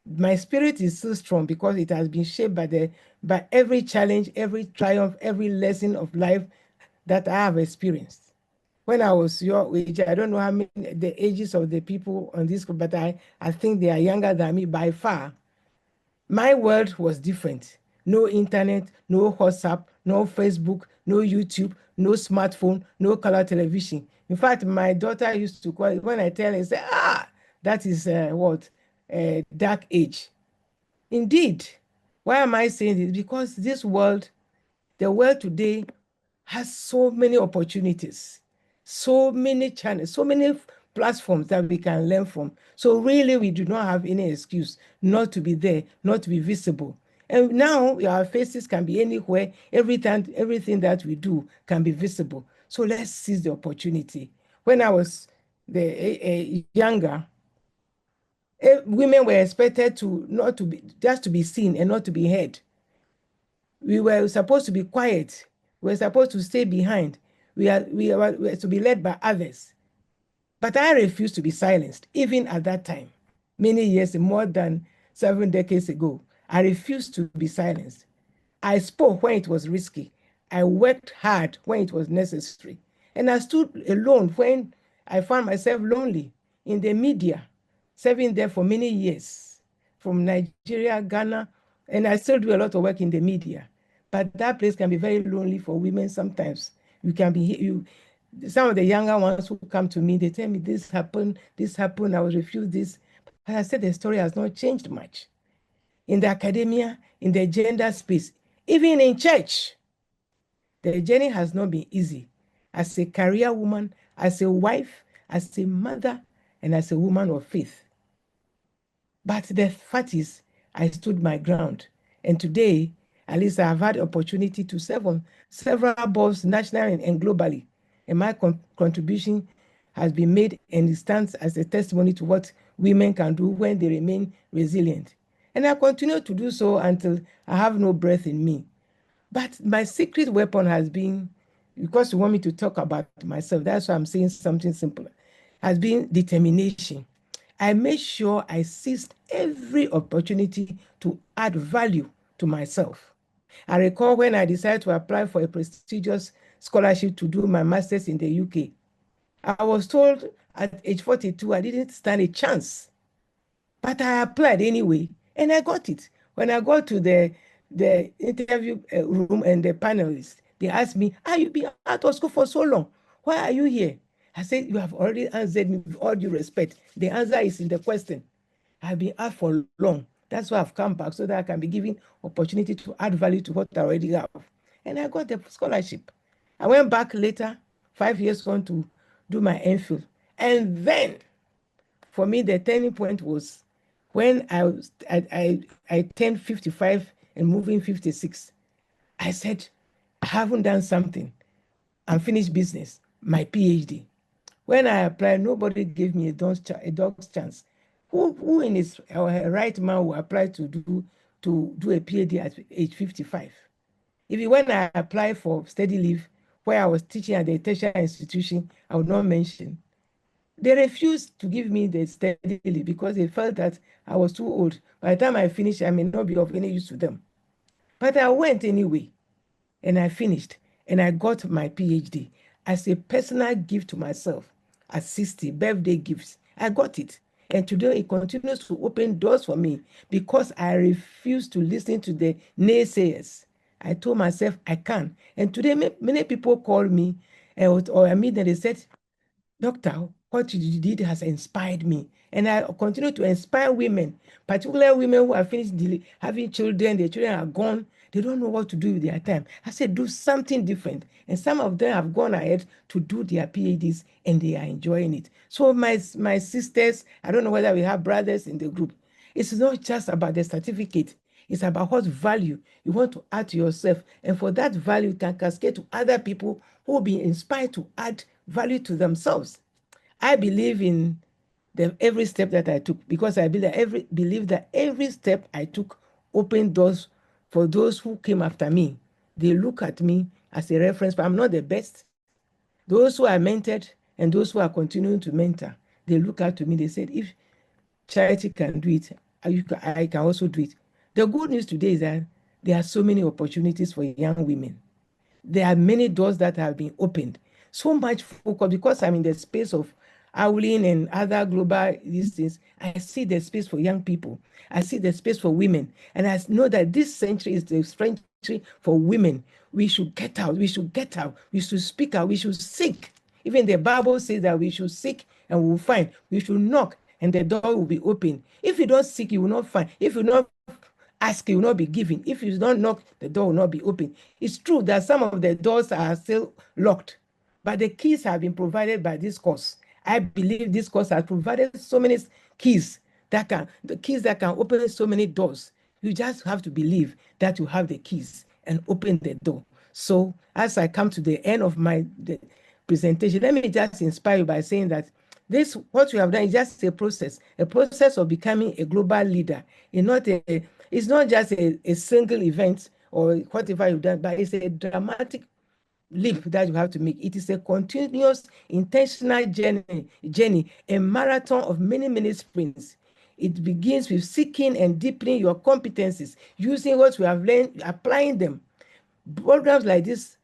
my spirit is still strong because it has been shaped by every challenge, every triumph, every lesson of life that I have experienced. When I was your age, I don't know how many the ages of the people on this group, but I think they are younger than me by far. My world was different. No internet, no WhatsApp, no Facebook, no YouTube, no smartphone, no color television. In fact, my daughter used to call it, when I tell her, say, that is dark age. Indeed. Why am I saying this? Because the world today has so many opportunities, so many channels, so many platforms that we can learn from. So really, we do not have any excuse not to be there, not to be visible. And now our faces can be anywhere. Everything that we do can be visible. So let's seize the opportunity. When I was younger, women were expected just to be seen and not to be heard. We were supposed to be quiet. We were supposed to stay behind. we are to be led by others. But I refused to be silenced, even at that time, many years, more than 7 decades ago. I refused to be silenced. I spoke when it was risky. I worked hard when it was necessary. And I stood alone when I found myself lonely in the media, serving there for many years, from Nigeria, Ghana, and I still do a lot of work in the media. But that place can be very lonely for women sometimes. You can be, some of the younger ones who come to me, they tell me this happened, I was refused this. But I said the story has not changed much. In the academia, in the gender space, even in church, the journey has not been easy. As a career woman, as a wife, as a mother, and as a woman of faith. But the fact is, I stood my ground. And today, at least I have had the opportunity to serve on several boards, nationally and globally. And my contribution has been made, and it stands as a testimony to what women can do when they remain resilient. And I continue to do so until I have no breath in me. But my secret weapon has been, because you want me to talk about myself, that's why I'm saying something simple, has been determination. I made sure I seized every opportunity to add value to myself. I recall when I decided to apply for a prestigious scholarship to do my master's in the UK. I was told at age 42 I didn't stand a chance, but I applied anyway, and I got it. When I got to the interview room and the panelists, they asked me, you've been out of school for so long. Why are you here? I said, you have already answered me with all due respect. The answer is in the question. I've been out for long. That's why I've come back, so that I can be given opportunity to add value to what I already have. And I got the scholarship. I went back later, 5 years on, to do my MPhil. And then, for me, the turning point was when I turned 55 and moving 56. I said, I haven't done something. Unfinished business, my PhD. When I applied, nobody gave me a dog's chance. Who in his right mind will apply to do a PhD at age 55? Even when I applied for study leave, where I was teaching at the tertiary institution, I would not mention, they refused to give me the study leave because they felt that I was too old. By the time I finished, I may not be of any use to them. But I went anyway, and I finished, and I got my PhD as a personal gift to myself at 60, birthday gifts. I got it. And today it continues to open doors for me because I refuse to listen to the naysayers. I told myself I can. And today many people call me or I meet them, they said, Doctor, what you did has inspired me. And I continue to inspire women, particularly women who have finished having children, their children are gone, they don't know what to do with their time. I said, do something different. And some of them have gone ahead to do their PhDs and they are enjoying it. So my sisters, I don't know whether we have brothers in the group. It's not just about the certificate. It's about what value you want to add to yourself. And for that value, you can cascade to other people who will be inspired to add value to themselves. I believe in every step that I took because I believe that every step I took opened doors for those who came after me. They look at me as a reference, but I'm not the best. Those who I mentored and those who are continuing to mentor, they look out to me, they said, if Charity can do it, I can also do it. The good news today is that there are so many opportunities for young women. There are many doors that have been opened. So much focus, because I'm in the space of AWLN and other global these things, I see the space for young people. I see the space for women. And I know that this century is the century for women. We should get out. We should get out. We should speak out. We should seek. Even the Bible says that we should seek and we will find. We should knock and the door will be open. If you don't seek, you will not find. If you not ask, you will not be given. If you don't knock, the door will not be open. It's true that some of the doors are still locked, but the keys have been provided by this course. I believe this course has provided so many keys that can open so many doors. You just have to believe that you have the keys and open the door. So as I come to the end of my presentation, let me just inspire you by saying that what we have done is just a process of becoming a global leader. It's not just a single event or whatever you've done, but it's a dramatic leap that you have to make. It is a continuous, intentional journey, a marathon of many sprints. It begins with seeking and deepening your competencies, using what we have learned, applying them. Programs like this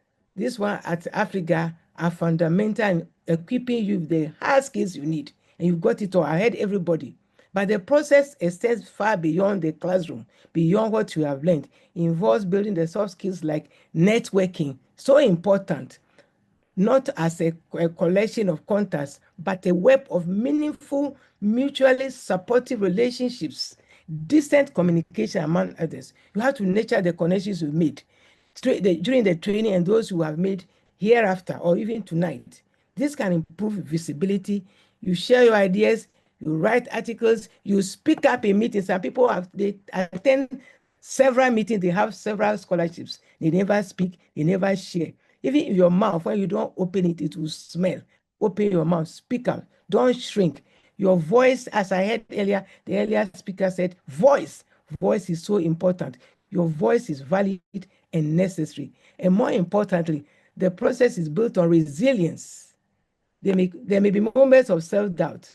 one at AFLIGA are fundamental in equipping you with the hard skills you need, and you've got it all ahead everybody. But the process extends far beyond the classroom, beyond what you have learned. It involves building the soft skills like networking, so important, not as a collection of contacts, but a web of meaningful, mutually supportive relationships, decent communication among others. You have to nurture the connections you made during the training and those who have made hereafter or even tonight. This can improve visibility. You share your ideas, you write articles, you speak up in meetings. Some people they attend several meetings, they have several scholarships. They never speak, they never share. Even in your mouth, when you don't open it, it will smell. Open your mouth, speak out, don't shrink. Your voice, as I heard earlier, the earlier speaker said, voice is so important. Your voice is valid and necessary. And more importantly, the process is built on resilience. There may be moments of self-doubt.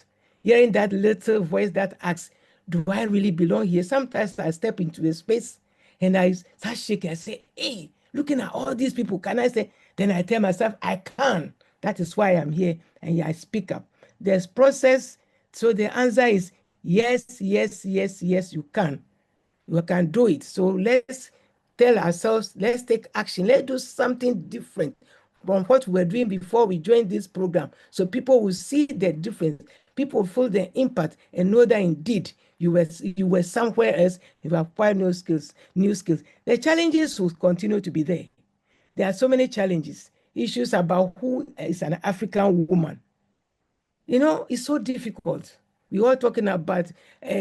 Hearing that little voice that asks, do I really belong here? Sometimes I step into a space and I start shaking. I say, hey, looking at all these people, can I say? Then I tell myself, I can. That is why I'm here. And I speak up. There's process. So the answer is yes, you can. You can do it. So let's tell ourselves, let's take action. Let's do something different from what we were doing before we joined this program. So people will see the difference. People feel the impact and know that indeed you were somewhere else. You have acquired new skills. The challenges will continue to be there. There are so many challenges. Issues about who is an African woman. You know, it's so difficult. We're all talking about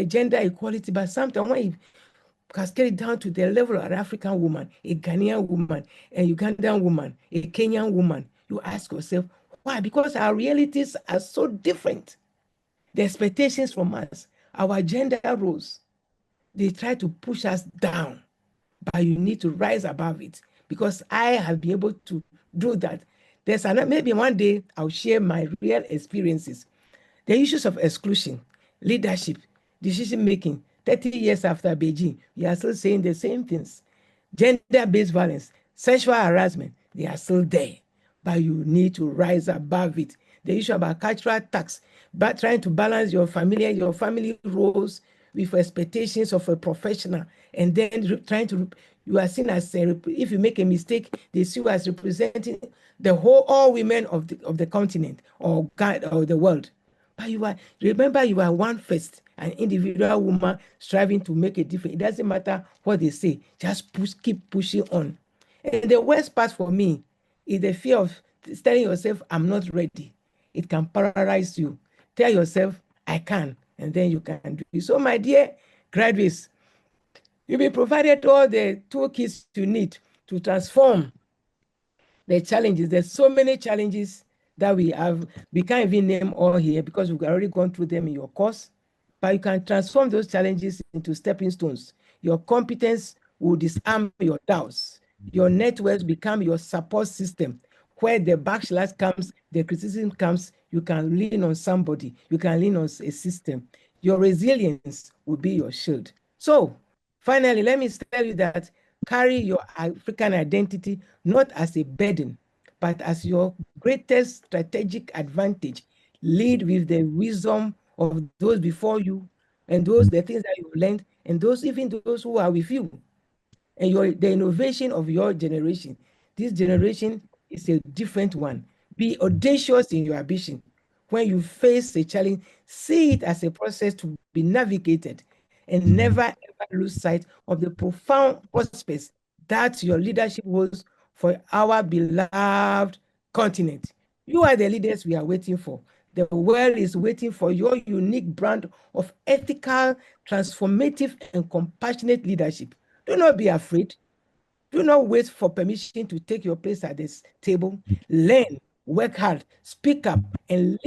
gender equality, but sometimes when you cascade it down to the level of an African woman, a Ghanaian woman, a Ugandan woman, a Kenyan woman, you ask yourself, why? Because our realities are so different. The expectations from us, our gender roles, they try to push us down, but you need to rise above it, because I have been able to do that. Maybe one day I'll share my real experiences. The issues of exclusion, leadership, decision-making, 30 years after Beijing, we are still saying the same things. Gender-based violence, sexual harassment, they are still there, but you need to rise above it. The issue about cultural tax, but trying to balance your family roles with expectations of a professional, and then you are seen as, if you make a mistake, they see you as representing all women of the continent or the world. But remember, you are one first, an individual woman striving to make a difference. It doesn't matter what they say, just keep pushing on. And the worst part for me is the fear of telling yourself, I'm not ready. It can paralyze you. Tell yourself, I can, and then you can do it. So my dear graduates, you'll be provided all the toolkits you need to transform the challenges. There's so many challenges that we have. We can't even name all here because we've already gone through them in your course, but you can transform those challenges into stepping stones. Your competence will disarm your doubts. Your networks become your support system. Where the backlash comes, the criticism comes, you can lean on somebody. You can lean on a system. Your resilience will be your shield. So finally, let me tell you that carry your African identity not as a burden, but as your greatest strategic advantage. Lead with the wisdom of those before you, and the things that you've learned, and even those who are with you, and the innovation of your generation. This generation is a different one. Be audacious in your ambition. When you face a challenge, see it as a process to be navigated, and never ever lose sight of the profound prospects that your leadership holds for our beloved continent. You are the leaders we are waiting for. The world is waiting for your unique brand of ethical, transformative, and compassionate leadership. Do not be afraid. Do not wait for permission to take your place at this table. Learn, work hard, speak up, and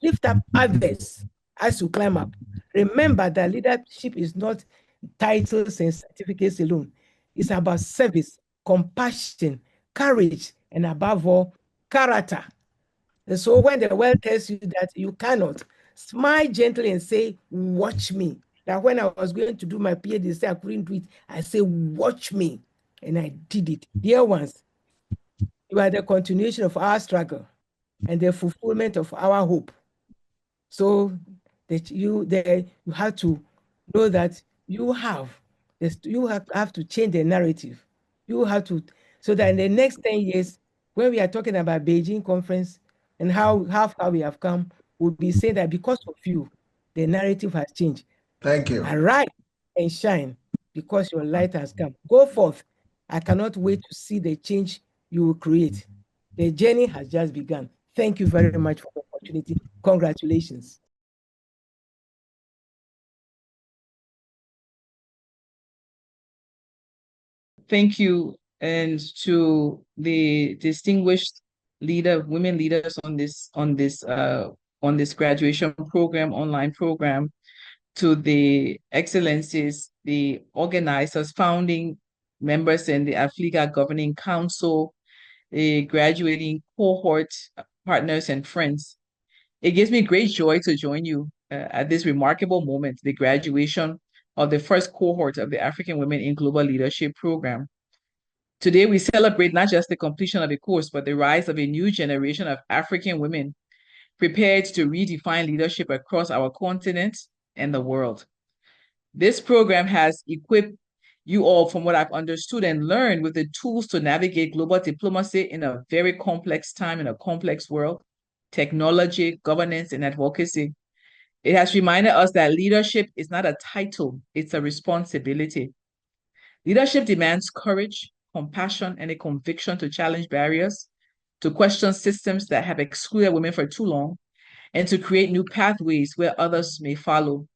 lift up others as you climb up. Remember that leadership is not titles and certificates alone. It's about service, compassion, courage, and above all, character. And so when the world tells you that you cannot, smile gently and say, watch me. That when I was going to do my PhD, they said I couldn't do it. I say, watch me. And I did it. Dear ones, you are the continuation of our struggle and the fulfillment of our hope. So that you have to know that you have to change the narrative. You have to, so that in the next 10 years, when we are talking about Beijing conference and how far we have come, we'll be saying that because of you, the narrative has changed. Thank you. Arise and shine because your light has come. Go forth. I cannot wait to see the change you will create. The journey has just begun. Thank you very much for the opportunity. Congratulations. Thank you, and to the distinguished women leaders on this graduation program, online program, to the excellencies, the organizers, founding members, and the AFLIGA Governing Council, the graduating cohort partners and friends. It gives me great joy to join you at this remarkable moment, the graduation of the first cohort of the African Women in Global Leadership Program. Today, we celebrate not just the completion of a course, but the rise of a new generation of African women prepared to redefine leadership across our continent and the world. This program has equipped you all, from what I've understood and learned, with the tools to navigate global diplomacy in a very complex time, in a complex world, technology, governance, and advocacy. It has reminded us that leadership is not a title, it's a responsibility. Leadership demands courage, compassion, and a conviction to challenge barriers, to question systems that have excluded women for too long, and to create new pathways where others may follow.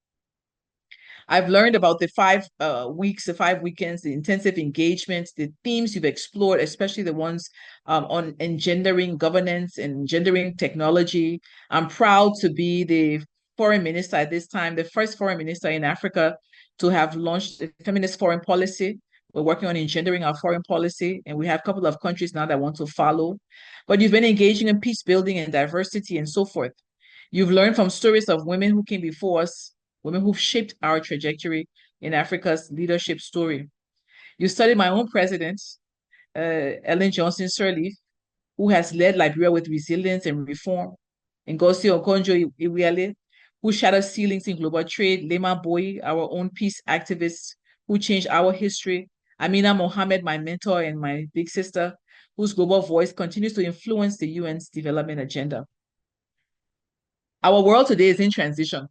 I've learned about the 5 weeks, the 5 weekends, the intensive engagements, the themes you've explored, especially the ones on engendering governance and engendering technology. I'm proud to be the foreign minister at this time, the first foreign minister in Africa to have launched a feminist foreign policy. We're working on engendering our foreign policy, and we have a couple of countries now that want to follow. But you've been engaging in peace building and diversity and so forth. You've learned from stories of women who came before us, women who've shaped our trajectory in Africa's leadership story. You studied my own president, Ellen Johnson Sirleaf, who has led Liberia with resilience and reform. Ngozi Okonjo-Iweala, who shattered ceilings in global trade. Lema Boye, our own peace activist, who changed our history. Amina Mohammed, my mentor and my big sister, whose global voice continues to influence the UN's development agenda. Our world today is in transition.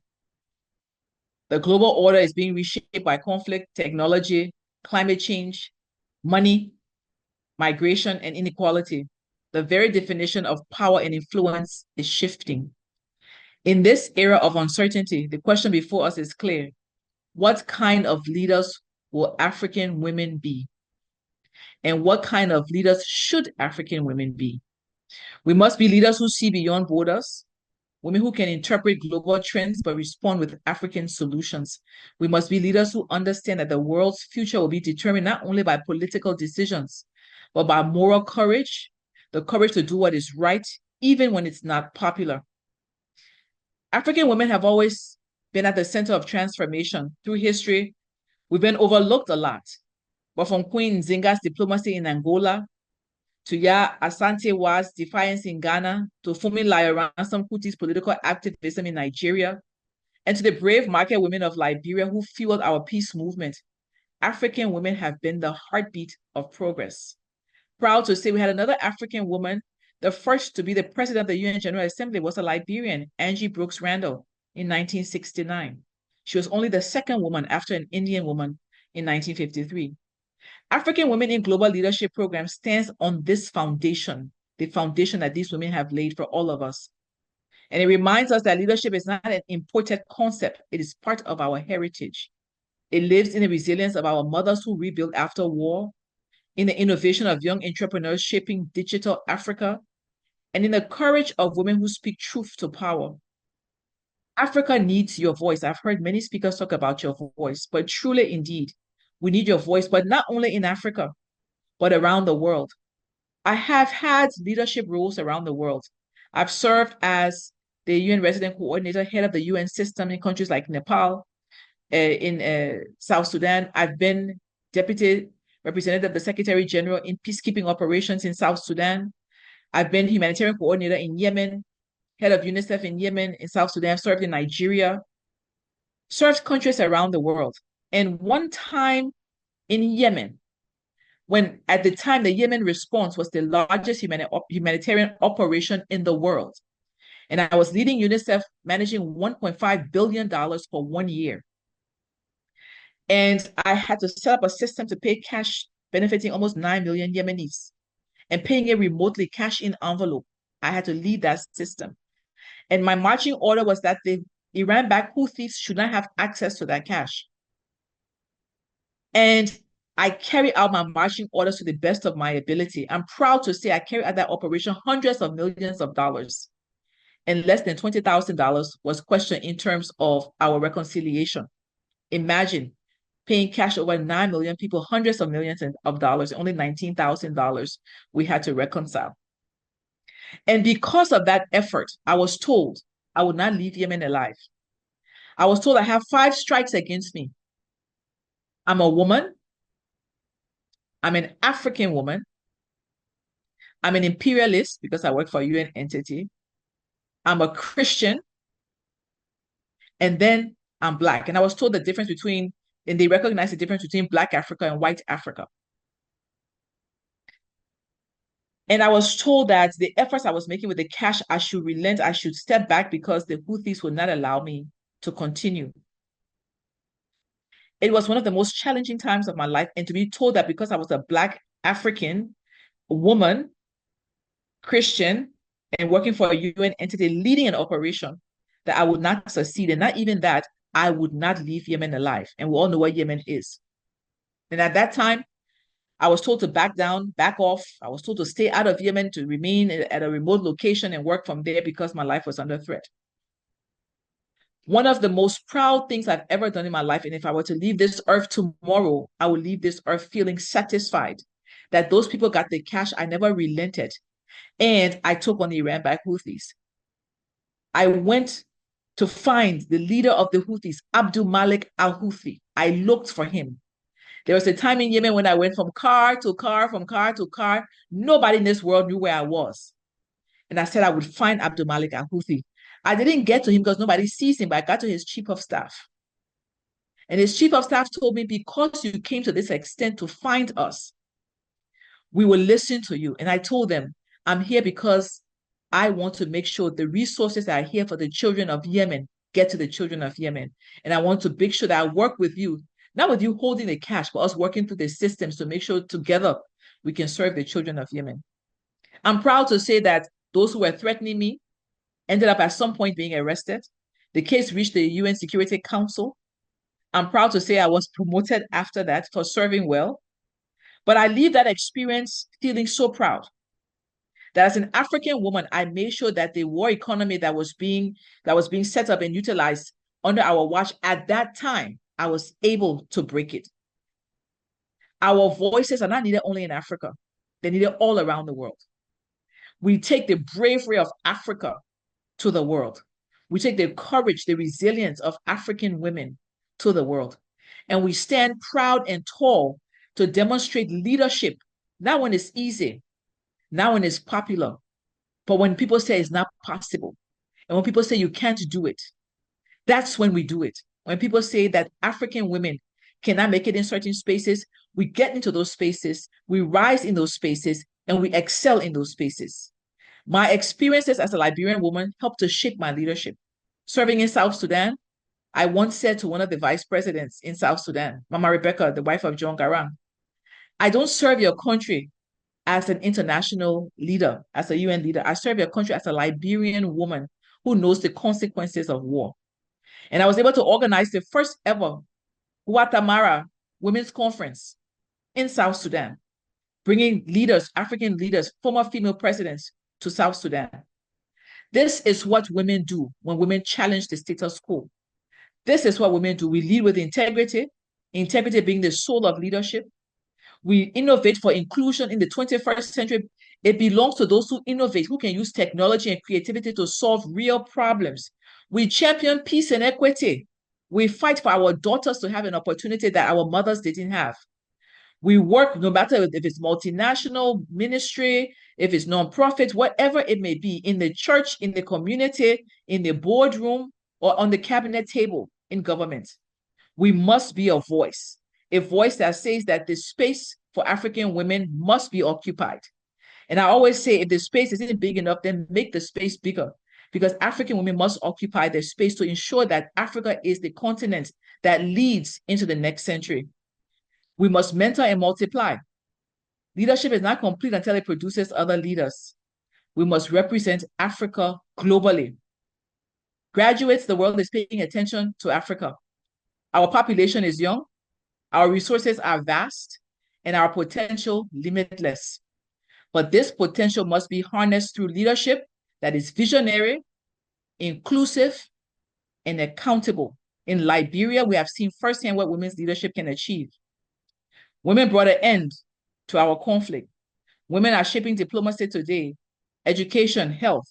The global order is being reshaped by conflict, technology, climate change, money, migration, and inequality. The very definition of power and influence is shifting. In this era of uncertainty, the question before us is clear. What kind of leaders will African women be? And what kind of leaders should African women be? We must be leaders who see beyond borders, women who can interpret global trends but respond with African solutions. We must be leaders who understand that the world's future will be determined not only by political decisions, but by moral courage, the courage to do what is right, even when it's not popular. African women have always been at the center of transformation. Through history, we've been overlooked a lot. But from Queen Nzinga's diplomacy in Angola, to Ya Asante-Wa's defiance in Ghana, to Funmilayo Ransome Kuti's political activism in Nigeria, and to the brave market women of Liberia who fueled our peace movement, African women have been the heartbeat of progress. Proud to say we had another African woman. The first to be the president of the UN General Assembly was a Liberian, Angie Brooks Randall, in 1969. She was only the second woman after an Indian woman in 1953. African Women in Global Leadership Program stands on this foundation, the foundation that these women have laid for all of us. And it reminds us that leadership is not an imported concept. It is part of our heritage. It lives in the resilience of our mothers who rebuilt after war, in the innovation of young entrepreneurs shaping digital Africa, and in the courage of women who speak truth to power. Africa needs your voice. I've heard many speakers talk about your voice, but truly, indeed, we need your voice, but not only in Africa, but around the world. I have had leadership roles around the world. I've served as the UN resident coordinator, head of the UN system in countries like Nepal, in South Sudan. I've been deputy representative of the Secretary General in peacekeeping operations in South Sudan. I've been humanitarian coordinator in Yemen, head of UNICEF in Yemen, in South Sudan, served in Nigeria, served countries around the world. And one time in Yemen, when at the time the Yemen response was the largest humanitarian operation in the world. And I was leading UNICEF, managing $1.5 billion for 1 year. And I had to set up a system to pay cash benefiting almost 9 million Yemenis and paying it remotely, cash in envelope. I had to lead that system. And my marching order was that the Iran-backed Houthis should not have access to that cash. And I carry out my marching orders to the best of my ability. I'm proud to say I carried out that operation hundreds of millions of dollars, and less than $20,000 was questioned in terms of our reconciliation. Imagine paying cash over 9 million people, hundreds of millions of dollars, only $19,000 we had to reconcile. And because of that effort, I was told I would not leave Yemen alive. I was told I have 5 strikes against me. I'm a woman. I'm an African woman. I'm an imperialist because I work for a UN entity. I'm a Christian. And then I'm Black. And I was told the difference between, and they recognize the difference between Black Africa and white Africa. And I was told that the efforts I was making with the cash, I should relent, I should step back because the Houthis would not allow me to continue. It was one of the most challenging times of my life. And to be told that because I was a Black African woman, Christian, and working for a UN entity, leading an operation, that I would not succeed. And not even that, I would not leave Yemen alive. And we all know what Yemen is. And at that time, I was told to back down, back off. I was told to stay out of Yemen, to remain at a remote location and work from there because my life was under threat. One of the most proud things I've ever done in my life, and if I were to leave this earth tomorrow, I would leave this earth feeling satisfied that those people got the cash. I never relented. And I took on the Iran-backed Houthis. I went to find the leader of the Houthis, Abdul Malik al-Houthi. I looked for him. There was a time in Yemen when I went from car to car, from car to car. Nobody in this world knew where I was. And I said I would find Abdul Malik al-Houthi. I didn't get to him because nobody sees him, but I got to his chief of staff. And his chief of staff told me, because you came to this extent to find us, we will listen to you. And I told them, I'm here because I want to make sure the resources that are here for the children of Yemen get to the children of Yemen. And I want to make sure that I work with you, not with you holding the cash, but us working through the systems to make sure together we can serve the children of Yemen. I'm proud to say that those who were threatening me ended up at some point being arrested. The case reached the UN Security Council. I'm proud to say I was promoted after that for serving well. But I leave that experience feeling so proud that as an African woman, I made sure that the war economy that was being set up and utilized under our watch at that time, I was able to break it. Our voices are not needed only in Africa. They're needed all around the world. We take the bravery of Africa to the world. We take the courage, the resilience of African women to the world. And we stand proud and tall to demonstrate leadership, not when it's easy, not when it's popular, but when people say it's not possible. And when people say you can't do it, that's when we do it. When people say that African women cannot make it in certain spaces, we get into those spaces, we rise in those spaces, and we excel in those spaces. My experiences as a Liberian woman helped to shape my leadership. Serving in South Sudan, I once said to one of the vice presidents in South Sudan, Mama Rebecca, the wife of John Garang, I don't serve your country as an international leader, as a UN leader. I serve your country as a Liberian woman who knows the consequences of war. And I was able to organize the first ever Guatemala Women's Conference in South Sudan, bringing leaders, African leaders, former female presidents to South Sudan. This is what women do when women challenge the status quo. This is what women do. We lead with integrity, integrity being the soul of leadership. We innovate for inclusion in the 21st century. It belongs to those who innovate, who can use technology and creativity to solve real problems. We champion peace and equity. We fight for our daughters to have an opportunity that our mothers didn't have. We work, no matter if it's multinational ministry, if it's nonprofit, whatever it may be, in the church, in the community, in the boardroom, or on the cabinet table in government. We must be a voice that says that the space for African women must be occupied. And I always say, if the space isn't big enough, then make the space bigger, because African women must occupy their space to ensure that Africa is the continent that leads into the next century. We must mentor and multiply. Leadership is not complete until it produces other leaders. We must represent Africa globally. Graduates, the world is paying attention to Africa. Our population is young, our resources are vast, and our potential limitless. But this potential must be harnessed through leadership that is visionary, inclusive, and accountable. In Liberia, we have seen firsthand what women's leadership can achieve. Women brought an end to our conflict. Women are shaping diplomacy today, education, health.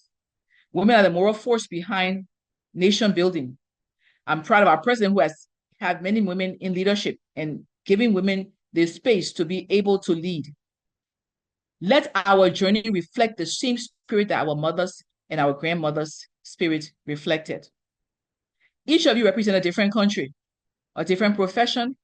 Women are the moral force behind nation building. I'm proud of our president, who has had many women in leadership and giving women the space to be able to lead. Let our journey reflect the same spirit that our mothers and our grandmothers' spirit reflected. Each of you represent a different country, a different profession,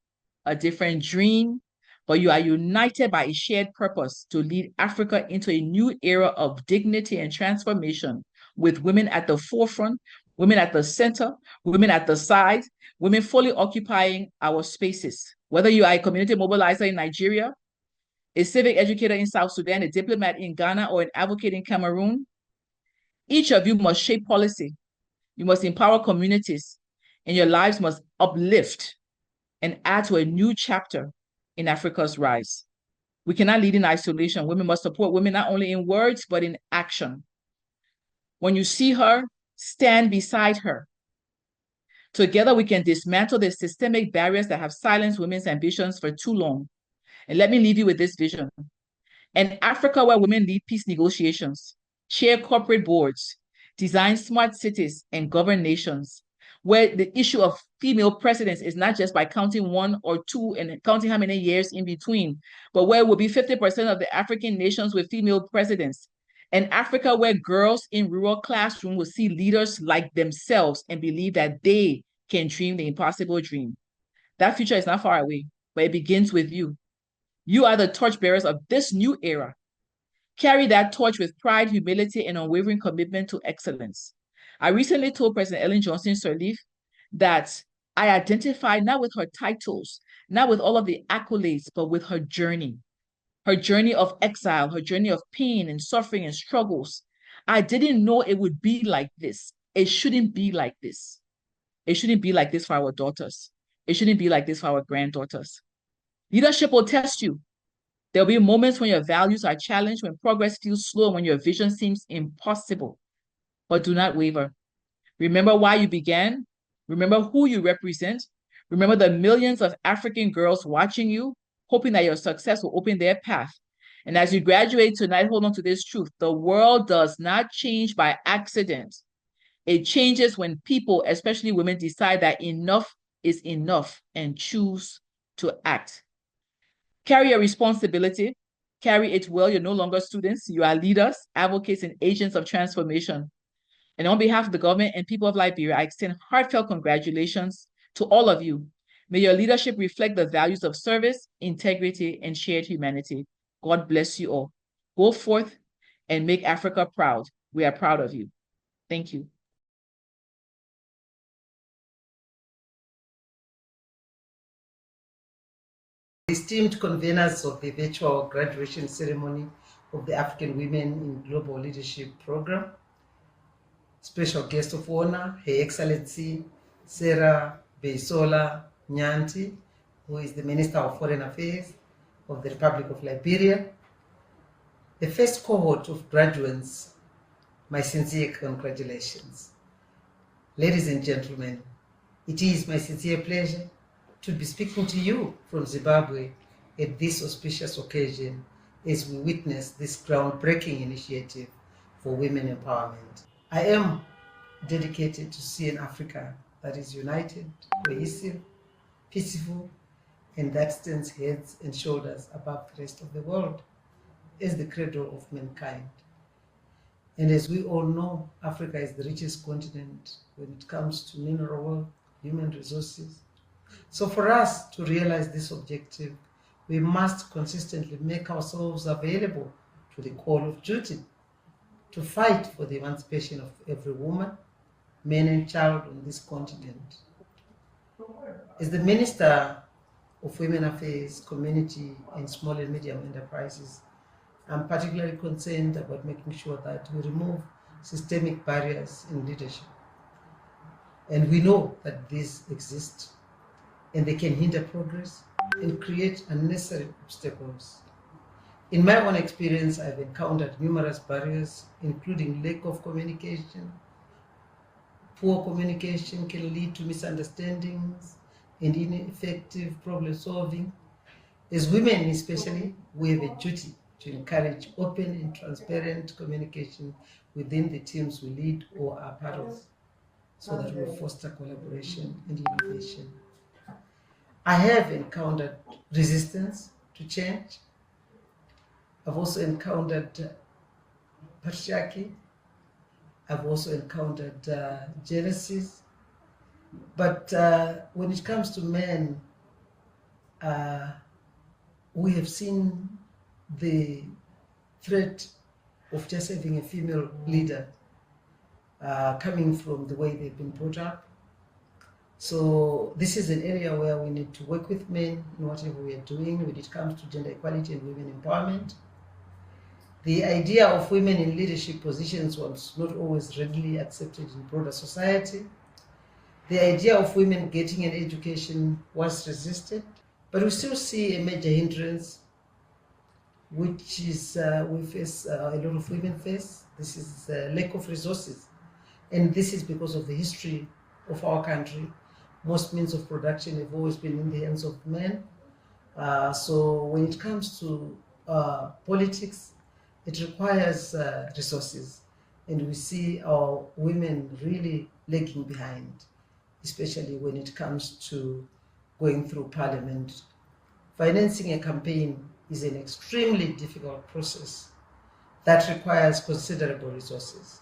a different dream, but you are united by a shared purpose to lead Africa into a new era of dignity and transformation, with women at the forefront, women at the center, women at the side, women fully occupying our spaces. Whether you are a community mobilizer in Nigeria, a civic educator in South Sudan, a diplomat in Ghana, or an advocate in Cameroon, each of you must shape policy. You must empower communities, and your lives must uplift and add to a new chapter in Africa's rise. We cannot lead in isolation. Women must support women not only in words, but in action. When you see her, stand beside her. Together, we can dismantle the systemic barriers that have silenced women's ambitions for too long. And let me leave you with this vision. An Africa where women lead peace negotiations, chair corporate boards, design smart cities, and govern nations, where the issue of female presidents is not just by counting one or two and counting how many years in between, but where it will be 50% of the African nations with female presidents. An Africa where girls in rural classrooms will see leaders like themselves and believe that they can dream the impossible dream. That future is not far away, but it begins with you. You are the torchbearers of this new era. Carry that torch with pride, humility, and unwavering commitment to excellence. I recently told President Ellen Johnson Sirleaf that I identified not with her titles, not with all of the accolades, but with her journey of exile, her journey of pain and suffering and struggles. I didn't know it would be like this. It shouldn't be like this. It shouldn't be like this for our daughters. It shouldn't be like this for our granddaughters. Leadership will test you. There'll be moments when your values are challenged, when progress feels slow, when your vision seems impossible. But do not waver. Remember why you began. Remember who you represent. Remember the millions of African girls watching you, hoping that your success will open their path. And as you graduate tonight, hold on to this truth. The world does not change by accident. It changes when people, especially women, decide that enough is enough and choose to act. Carry your responsibility. Carry it well. You're no longer students. You are leaders, advocates, and agents of transformation. And on behalf of the government and people of Liberia, I extend heartfelt congratulations to all of you. May your leadership reflect the values of service, integrity, and shared humanity. God bless you all. Go forth and make Africa proud. We are proud of you. Thank you. Esteemed conveners of the virtual graduation ceremony of the African Women in Global Leadership Program, special guest of honor, Her Excellency Sarah Beisola Nyanti, who is the Minister of Foreign Affairs of the Republic of Liberia. The first cohort of graduates, my sincere congratulations. Ladies and gentlemen, it is my sincere pleasure to be speaking to you from Zimbabwe at this auspicious occasion as we witness this groundbreaking initiative for women empowerment. I am dedicated to seeing Africa that is united, cohesive, peaceful, and that stands heads and shoulders above the rest of the world as the cradle of mankind. And as we all know, Africa is the richest continent when it comes to mineral wealth, human resources. So for us to realize this objective, we must consistently make ourselves available to the call of duty to fight for the emancipation of every woman, man and child on this continent. As the Minister of Women Affairs, Community and Small and Medium Enterprises, I'm particularly concerned about making sure that we remove systemic barriers in leadership. And we know that these exist and they can hinder progress and create unnecessary obstacles. In my own experience, I've encountered numerous barriers, including lack of communication. Poor communication can lead to misunderstandings and ineffective problem solving. As women especially, we have a duty to encourage open and transparent communication within the teams we lead or are part of, so that we foster collaboration and innovation. I have encountered resistance to change. I've also encountered patriarchy. I've also encountered jealousies. But when it comes to men, we have seen the threat of just having a female leader coming from the way they've been brought up. So this is an area where we need to work with men in whatever we are doing when it comes to gender equality and women empowerment. The idea of women in leadership positions was not always readily accepted in broader society. The idea of women getting an education was resisted, but we still see a major hindrance, which is we face, a lot of women face. This is lack of resources. And this is because of the history of our country. Most means of production have always been in the hands of men. So when it comes to politics, it requires resources. And we see our women really lagging behind, especially when it comes to going through parliament. Financing a campaign is an extremely difficult process that requires considerable resources.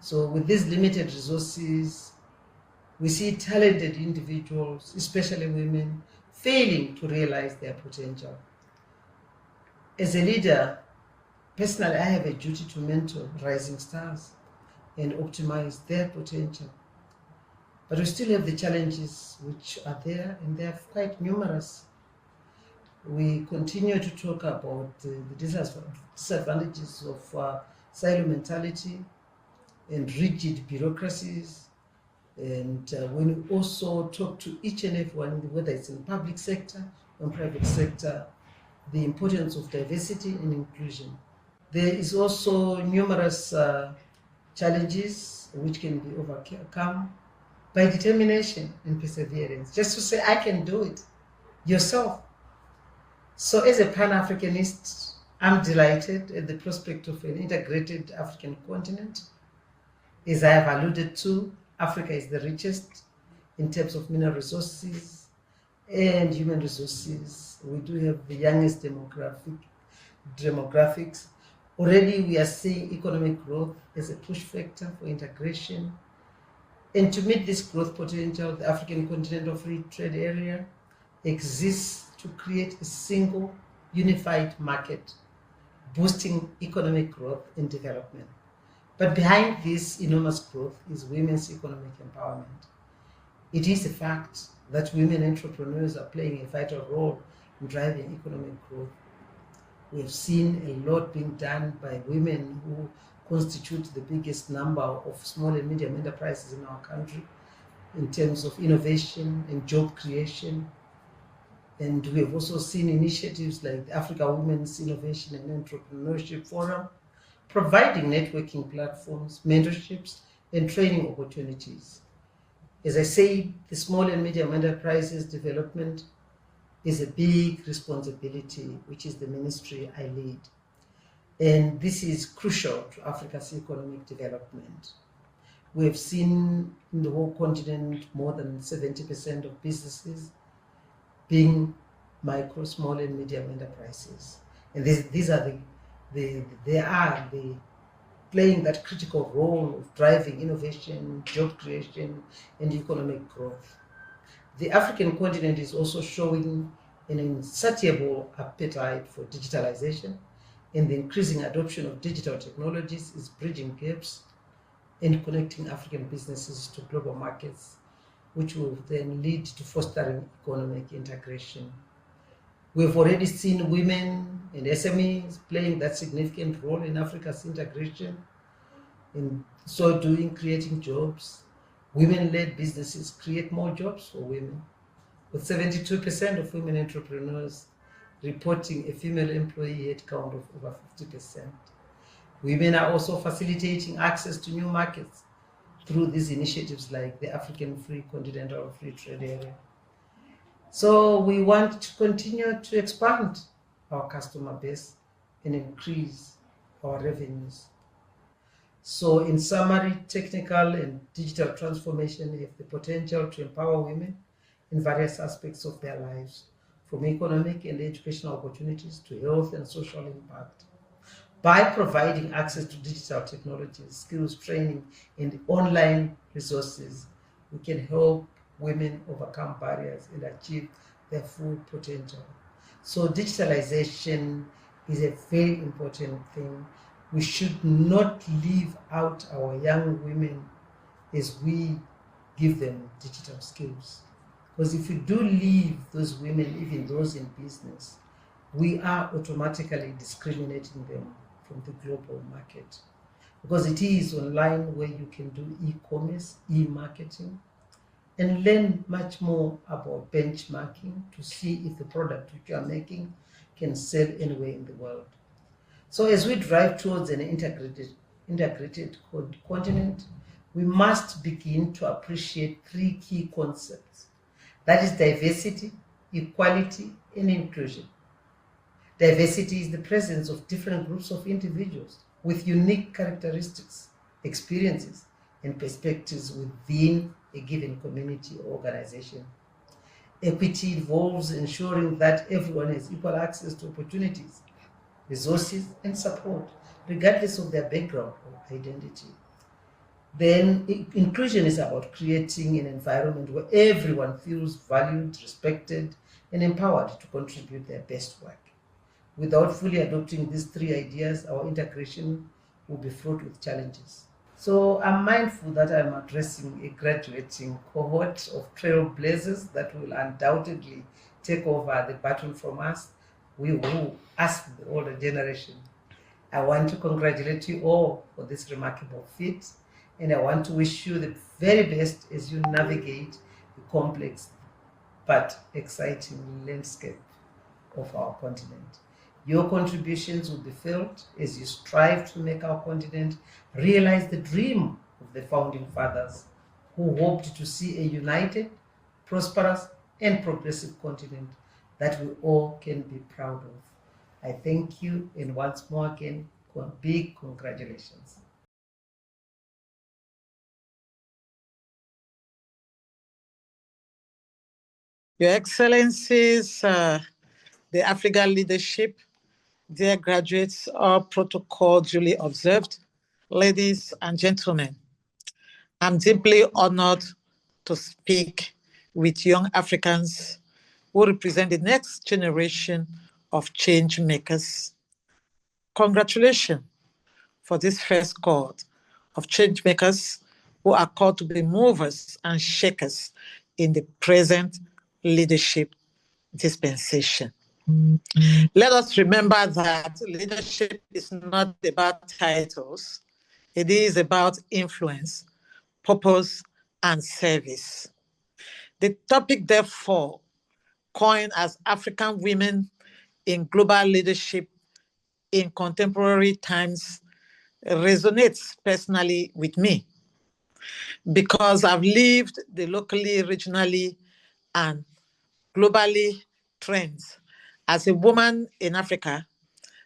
So with these limited resources, we see talented individuals, especially women, failing to realize their potential. As a leader, personally, I have a duty to mentor rising stars and optimize their potential. But we still have the challenges which are there, and they are quite numerous. We continue to talk about the disadvantages of silo mentality and rigid bureaucracies. And when we also talk to each and everyone, whether it's in the public sector or private sector, the importance of diversity and inclusion. There is also numerous challenges which can be overcome by determination and perseverance. Just to say, I can do it yourself. So as a Pan-Africanist, I'm delighted at the prospect of an integrated African continent. As I have alluded to, Africa is the richest in terms of mineral resources and human resources. We do have the youngest demographics. Already we are seeing economic growth as a push factor for integration. And to meet this growth potential, the African Continental Free Trade Area exists to create a single unified market, boosting economic growth and development. But behind this enormous growth is women's economic empowerment. It is a fact that women entrepreneurs are playing a vital role in driving economic growth. We have seen a lot being done by women who constitute the biggest number of small and medium enterprises in our country in terms of innovation and job creation. And we have also seen initiatives like the Africa Women's Innovation and Entrepreneurship Forum, providing networking platforms, mentorships, and training opportunities. As I say, the small and medium enterprises development is a big responsibility, which is the ministry I lead. And this is crucial to Africa's economic development. We have seen in the whole continent more than 70% of businesses being micro, small, and medium enterprises. And these are they are playing that critical role of driving innovation, job creation, and economic growth. The African continent is also showing an insatiable appetite for digitalization, and the increasing adoption of digital technologies is bridging gaps and connecting African businesses to global markets, which will then lead to fostering economic integration. We've already seen women and SMEs playing that significant role in Africa's integration, in so doing creating jobs. Women-led businesses create more jobs for women, with 72% of women entrepreneurs reporting a female employee headcount of over 50%. Women are also facilitating access to new markets through these initiatives like the African Free Continental Free Trade Area. So we want to continue to expand our customer base and increase our revenues. So in summary, technical and digital transformation have the potential to empower women in various aspects of their lives, from economic and educational opportunities to health and social impact. By providing access to digital technologies, skills training, and online resources, we can help women overcome barriers and achieve their full potential. So digitalization is a very important thing. We should not leave out our young women as we give them digital skills. Because if we do leave those women, even those in business, we are automatically discriminating them from the global market. Because it is online where you can do e-commerce, e-marketing, and learn much more about benchmarking to see if the product which you are making can sell anywhere in the world. So as we drive towards an integrated continent, we must begin to appreciate three key concepts. That is diversity, equality, and inclusion. Diversity is the presence of different groups of individuals with unique characteristics, experiences, and perspectives within a given community or organization. Equity involves ensuring that everyone has equal access to opportunities, resources, and support, regardless of their background or identity. Then inclusion is about creating an environment where everyone feels valued, respected, and empowered to contribute their best work. Without fully adopting these three ideas, our integration will be fraught with challenges. So I'm mindful that I'm addressing a graduating cohort of trailblazers that will undoubtedly take over the baton from us, we who ask the older generation. I want to congratulate you all for this remarkable feat, and I want to wish you the very best as you navigate the complex but exciting landscape of our continent. Your contributions will be felt as you strive to make our continent realize the dream of the founding fathers who hoped to see a united, prosperous, and progressive continent that we all can be proud of. I thank you, and once more again, big congratulations. Your Excellencies, the AFLIGA leadership, dear graduates, all protocol duly observed, ladies and gentlemen, I'm deeply honored to speak with young Africans who represent the next generation of change makers. Congratulations for this first cohort of change makers who are called to be movers and shakers in the present leadership dispensation. Let us remember that leadership is not about titles. It is about influence, purpose, and service. The topic, therefore, coined as African Women in Global Leadership in Contemporary Times, resonates personally with me because I've lived the locally, regionally, and globally trends. As a woman in Africa,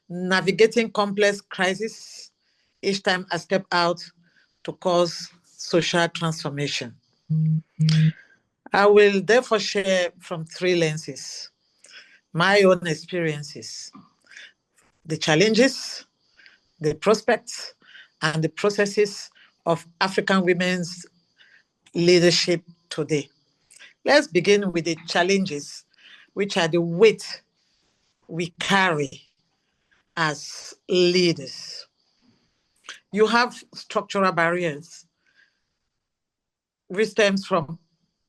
navigating complex crises each time I step out to cause social transformation. I will therefore share from three lenses: my own experiences, the challenges, the prospects, and the processes of African women's leadership today. Let's begin with the challenges, which are the weight we carry as leaders. You have structural barriers, which stems from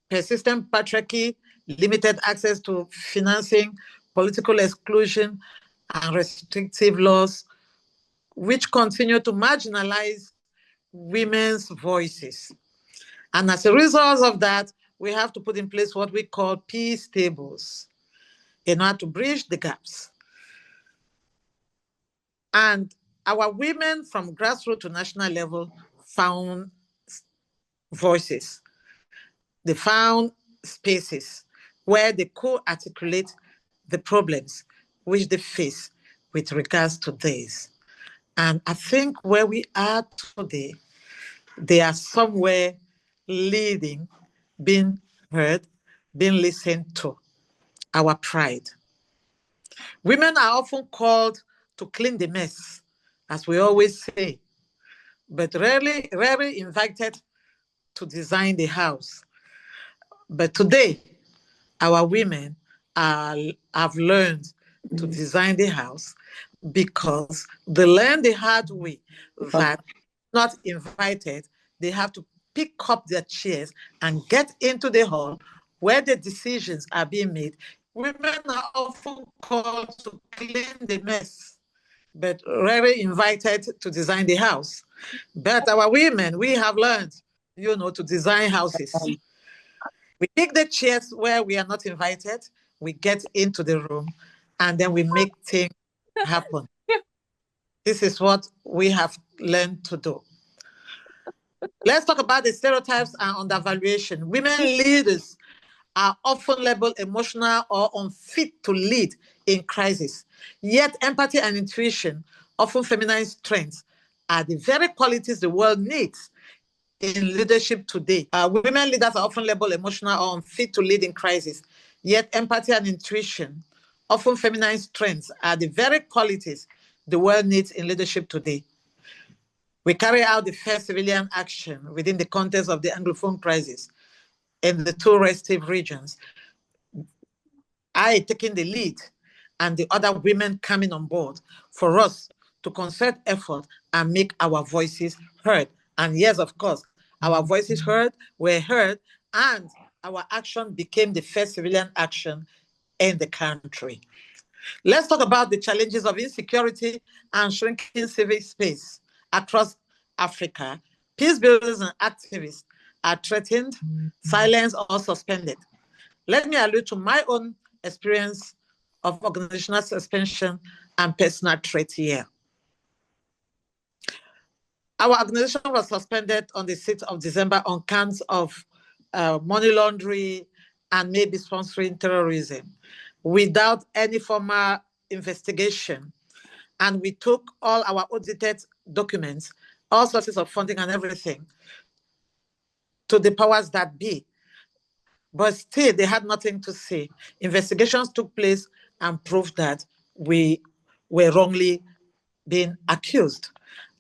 persistent patriarchy, limited access to financing, political exclusion, and restrictive laws, which continue to marginalize women's voices. And as a result of that, we have to put in place what we call peace tables in order to bridge the gaps. And our women from grassroots to national level found voices. They found spaces where they co-articulate the problems which they face with regards to this. And I think where we are today, they are somewhere leading, being heard, being listened to. Our pride. Women are often called to clean the mess, as we always say, but rarely invited to design the house. But today, our women have learned to design the house because they learned the hard way that not invited, they have to pick up their chairs and get into the hall where the decisions are being made. Women are often called to clean the mess, but rarely invited to design the house. But our women, we have learned, to design houses. We pick the chairs where we are not invited, we get into the room, and then we make things happen. This is what we have learned to do. Let's talk about the stereotypes and undervaluation. Women leaders are often labeled emotional or unfit to lead in crisis. Yet empathy and intuition, often feminine strengths, are the very qualities the world needs in leadership today. Women leaders are often labeled emotional or unfit to lead in crisis. Yet empathy and intuition, often feminine strengths, are the very qualities the world needs in leadership today. We carry out the first civilian action within the context of the Anglophone crisis in the two restive regions. I taking the lead and the other women coming on board for us to concert effort and make our voices heard. And yes, of course, our voices were heard, and our action became the first civilian action in the country. Let's talk about the challenges of insecurity and shrinking civic space across Africa. Peace builders and activists are threatened, silenced, or suspended. Let me allude to my own experience of organizational suspension and personal threat here. Our organization was suspended on the 6th of December on counts of money laundering and maybe sponsoring terrorism without any formal investigation. And we took all our audited documents, all sources of funding and everything, to the powers that be. But still, they had nothing to say. Investigations took place and proved that we were wrongly being accused.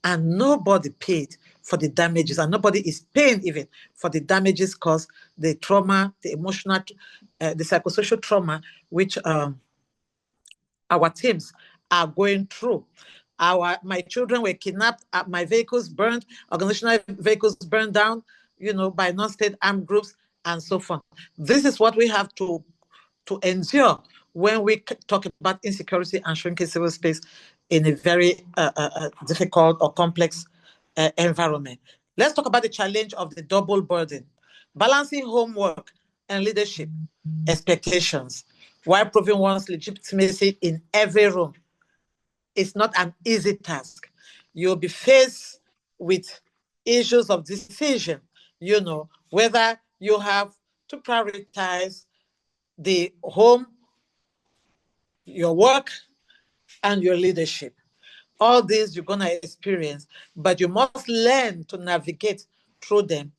And nobody paid for the damages, and nobody is paying even for the damages caused, the trauma, the emotional, the psychosocial trauma, which our teams are going through. My children were kidnapped, my vehicles burned, organizational vehicles burned down, by non-state armed groups and so forth. This is what we have to endure when we talk about insecurity and shrinking civil space in a very difficult or complex environment. Let's talk about the challenge of the double burden, balancing homework and leadership expectations while proving one's legitimacy in every room. It's not an easy task. You'll be faced with issues of decision, whether you have to prioritize the home your work, and your leadership. All these you're going to experience, but you must learn to navigate through them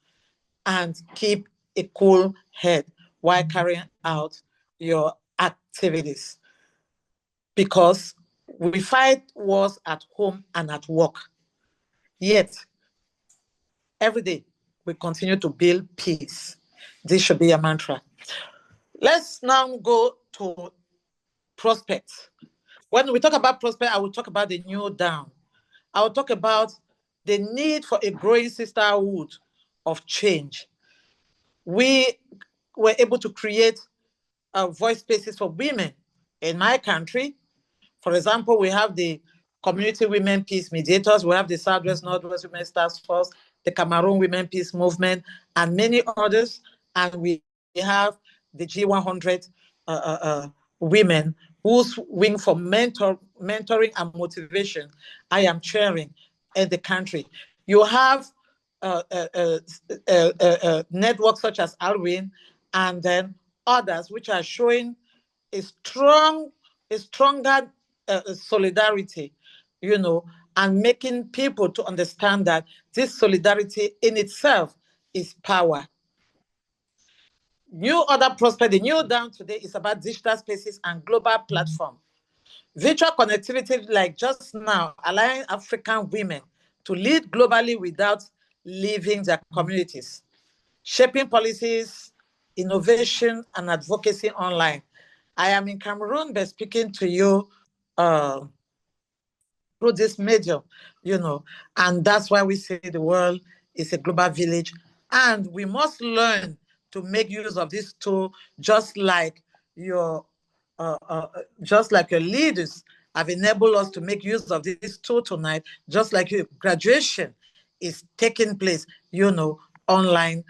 and keep a cool head while carrying out your activities. Because we fight wars at home and at work, yet every day we continue to build peace. This should be a mantra. Let's now go to prospects. When we talk about prospect, I will talk about the new down. I will talk about the need for a growing sisterhood of change. We were able to create voice spaces for women in my country. For example, we have the Community Women Peace Mediators, we have the Southwest Northwest Women's Task Force, the Cameroon Women Peace Movement, and many others. And we have the G100 women whose wing for mentoring and motivation I am chairing in the country. You have networks such as AWLN and then others which are showing a stronger solidarity, and making people to understand that this solidarity in itself is power. New other prospect, the new down today is about digital spaces and global platform. Virtual connectivity, like just now, allowing African women to lead globally without leaving their communities. Shaping policies, innovation, and advocacy online. I am in Cameroon, but speaking to you through this medium, and that's why we say the world is a global village, and we must learn to make use of this tool, just like your leaders have enabled us to make use of this tool tonight, just like your graduation is taking place, online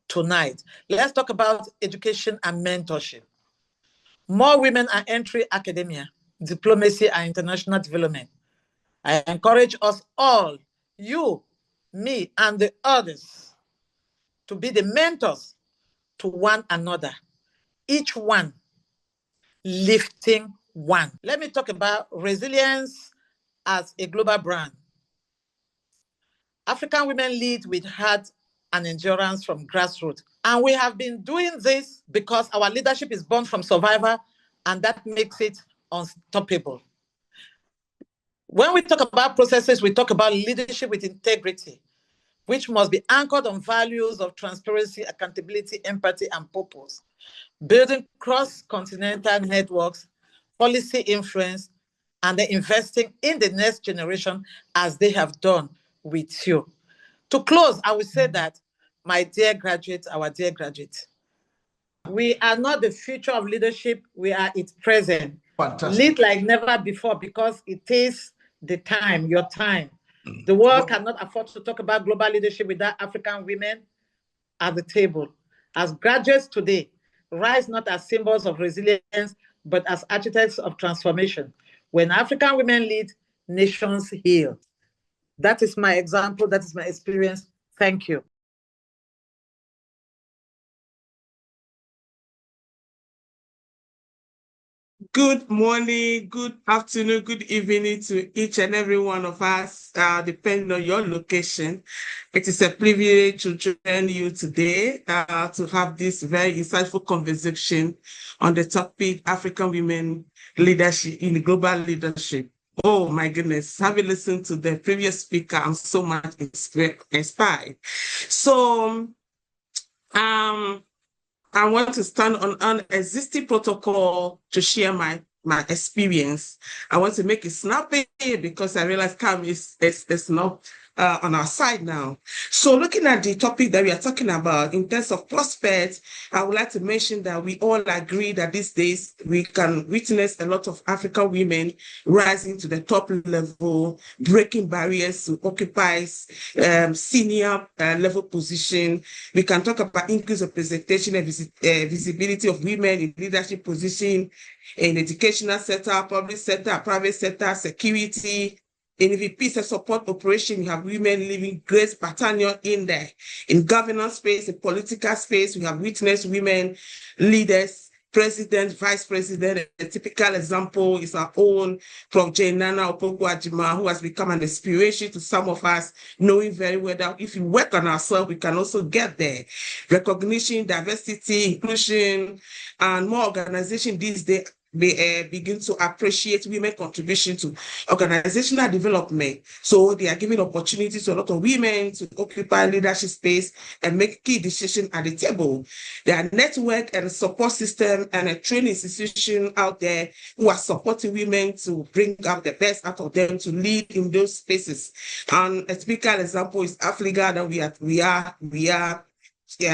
tonight. Let's talk about education and mentorship. More women are entering academia, diplomacy, and international development. I encourage us all, you, me, and the others, to be the mentors to one another, each one lifting one. Let me talk about resilience as a global brand. African women lead with heart and endurance from grassroots. And we have been doing this because our leadership is born from survival, and that makes it unstoppable. When we talk about processes, we talk about leadership with integrity, which must be anchored on values of transparency, accountability, empathy, and purpose. Building cross-continental networks, policy influence, and then investing in the next generation as they have done with you. To close, I would say that, my dear graduates, our dear graduates, we are not the future of leadership, we are its present. Fantastic. Lead like never before, because it is the time, your time. The world cannot afford to talk about global leadership without African women at the table. As graduates today, rise not as symbols of resilience, but as architects of transformation. When African women lead, nations heal. That is my example, that is my experience. Thank you. Good morning, good afternoon, good evening to each and every one of us, depending on your location. It is a privilege to join you today to have this very insightful conversation on the topic African women leadership in global leadership. Oh my goodness, having listened to the previous speaker, I'm so much inspired. So, I want to stand on an existing protocol to share my experience. I want to make it snappy because I realize time is not on our side now. So looking at the topic that we are talking about in terms of prospects, I would like to mention that we all agree that these days we can witness a lot of African women rising to the top level, breaking barriers to occupy senior level position. We can talk about increased representation and visibility of women in leadership position in educational sector, public sector, private sector, security. In the peace and support operation, we have women living great battalion in there. In governance space, in political space, we have witnessed women leaders president, vice president. A typical example is our own Prof. Nana Opoku-Ajima, who has become an inspiration to some of us, knowing very well that if we work on ourselves, we can also get there. Recognition, diversity, inclusion, and more organization these days begin to appreciate women's contribution to organizational development. So they are giving opportunities to a lot of women to occupy leadership space and make key decisions at the table. There are network and support system and a training institution out there who are supporting women to bring out the best out of them to lead in those spaces. And a typical example is AFLIGA that we are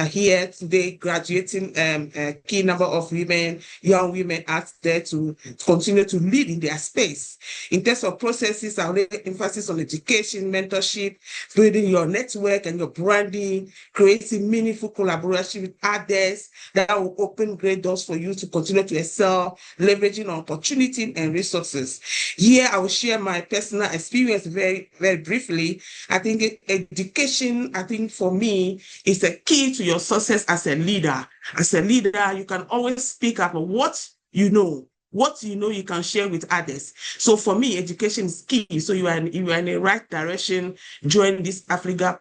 here today, graduating a key number of women, young women out there to continue to lead in their space. In terms of processes, I'll lay emphasis on education, mentorship, building your network and your branding, creating meaningful collaboration with others that will open great doors for you to continue to excel, leveraging opportunity and resources. Here, I will share my personal experience very, very briefly. I think education, for me, is a key to your success as a leader. As a leader, you can always speak up what you know. What you know, you can share with others. So for me, education is key. So you are in the right direction. Join this AFLIGA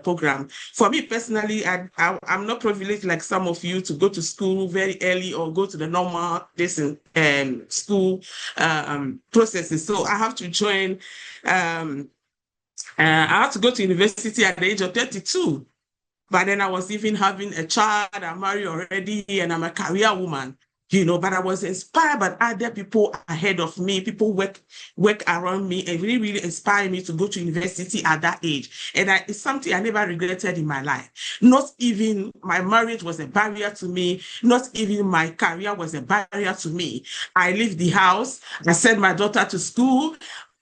program. For me personally, I'm not privileged like some of you to go to school very early or go to the normal school processes. So I have to join. I have to go to university at the age of 32. But then I was even having a child, I'm married already, and I'm a career woman, but I was inspired by other people ahead of me, people work around me and really, really inspired me to go to university at that age. And it's something I never regretted in my life. Not even my marriage was a barrier to me. Not even my career was a barrier to me. I left the house, I sent my daughter to school,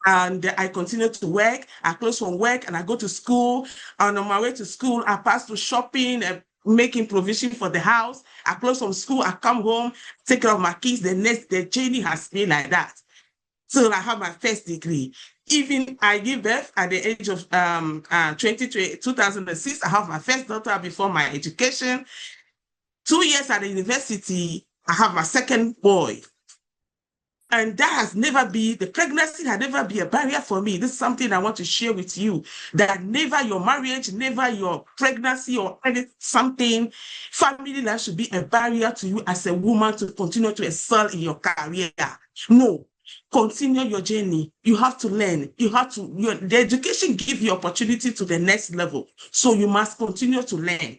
and I continue to work. I close from work and I go to school. And on my way to school, I pass to shopping and making provision for the house. I close from school, I come home, take care of my kids. The journey has been like that. So I have my first degree. Even I give birth at the age of 2006. I have my first daughter before my education. 2 years at the university, I have my second boy. And that has never been, the pregnancy had never been a barrier for me. This is something I want to share with you, that never your marriage, never your pregnancy or something, family life should be a barrier to you as a woman to continue to excel in your career. No, continue your journey. You have to learn. The education gives you opportunity to the next level. So you must continue to learn.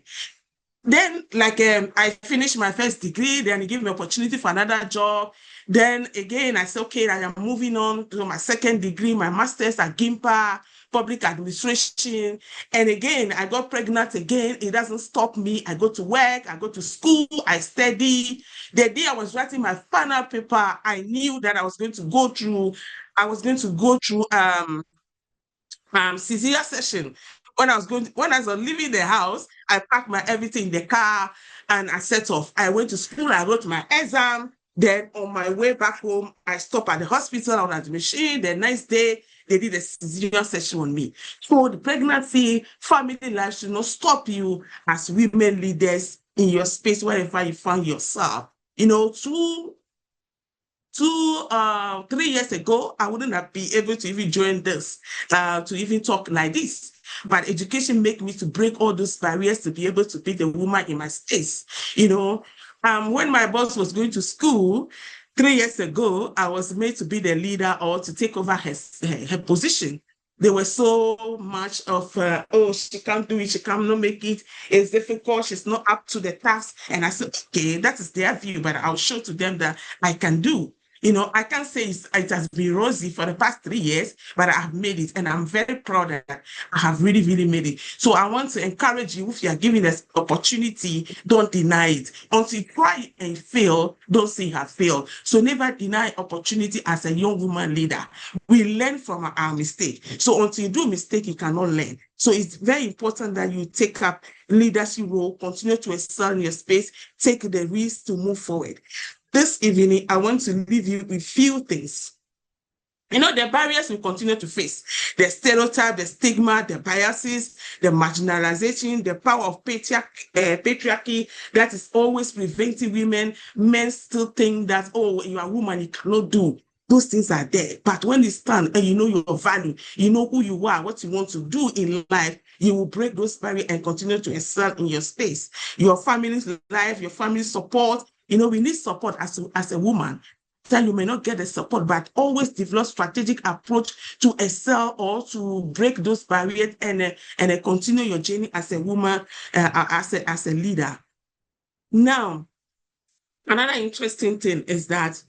Then, I finished my first degree, then he gave me opportunity for another job. Then again, I said, okay, I am moving on to my second degree, my master's at GIMPA, public administration. And again, I got pregnant again. It doesn't stop me. I go to work, I go to school, I study. The day I was writing my final paper, I knew that I was going to go through Caesarea session. When I was leaving the house, I packed my everything in the car and I set off. I went to school, I wrote my exam. Then on my way back home, I stopped at the hospital on the machine. The next day, they did a Caesarea session on me. So the pregnancy, family life should not stop you as women leaders in your space, wherever you find yourself. 3 years ago, I wouldn't have been able to even join this, to even talk like this. But education made me to break all those barriers to be able to be the woman in my space. When my boss was going to school 3 years ago, I was made to be the leader or to take over her position. There was so much of, she can't do it, she cannot make it, it's difficult, she's not up to the task. And I said, okay, that is their view, but I'll show to them that I can do. I can't say it has been rosy for the past 3 years, but I have made it. And I'm very proud that I have really, really made it. So I want to encourage you, if you are given this opportunity, don't deny it. Until you try and fail, don't say you have failed. So never deny opportunity as a young woman leader. We learn from our mistake. So until you do a mistake, you cannot learn. So it's very important that you take up leadership role, continue to excel in your space, take the risk to move forward. This evening, I want to leave you with few things. You know, the barriers we continue to face, the stereotype, the stigma, the biases, the marginalization, the power of patriarchy that is always preventing women. Men still think that, oh, you are a woman, you cannot do. Those things are there. But when you stand and you know your value, you know who you are, what you want to do in life, you will break those barriers and continue to excel in your space. Your family's life, your family's support. You know, we need support as a woman. That you may not get the support, but always develop strategic approach to excel or to break those barriers and continue your journey as a woman, as a leader. Now, another interesting thing is that,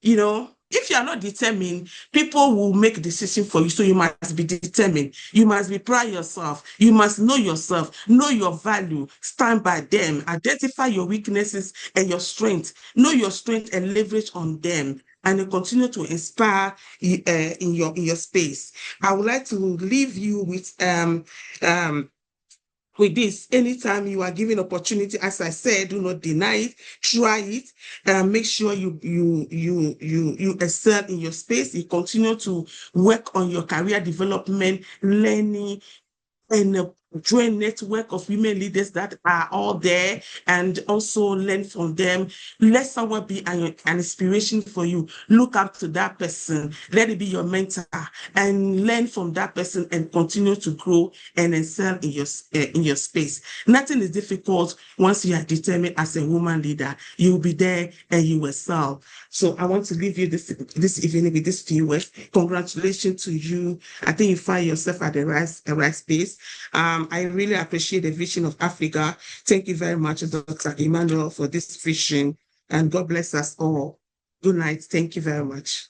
you know, if you are not determined, people will make decisions for you. So you must be determined. You must be proud of yourself. You must know yourself, know your value, stand by them, identify your weaknesses and your strengths, know your strength and leverage on them, and continue to inspire in your space. I would like to leave you with this. Anytime you are given opportunity, as I said, do not deny it, try it, make sure you excel in your space. You continue to work on your career development, learning, and join network of women leaders that are all there, and also learn from them. Let someone be an inspiration for you. Look up to that person. Let it be your mentor, and learn from that person and continue to grow and excel in your space. Nothing is difficult once you are determined as a woman leader. You will be there and you will excel. So I want to leave you this evening with this few words. Congratulations to you. I think you find yourself at the right space. I really appreciate the vision of AFLIGA. Thank you very much, Dr. Emmanuel, for this vision, and God bless us all. Good night. Thank you very much.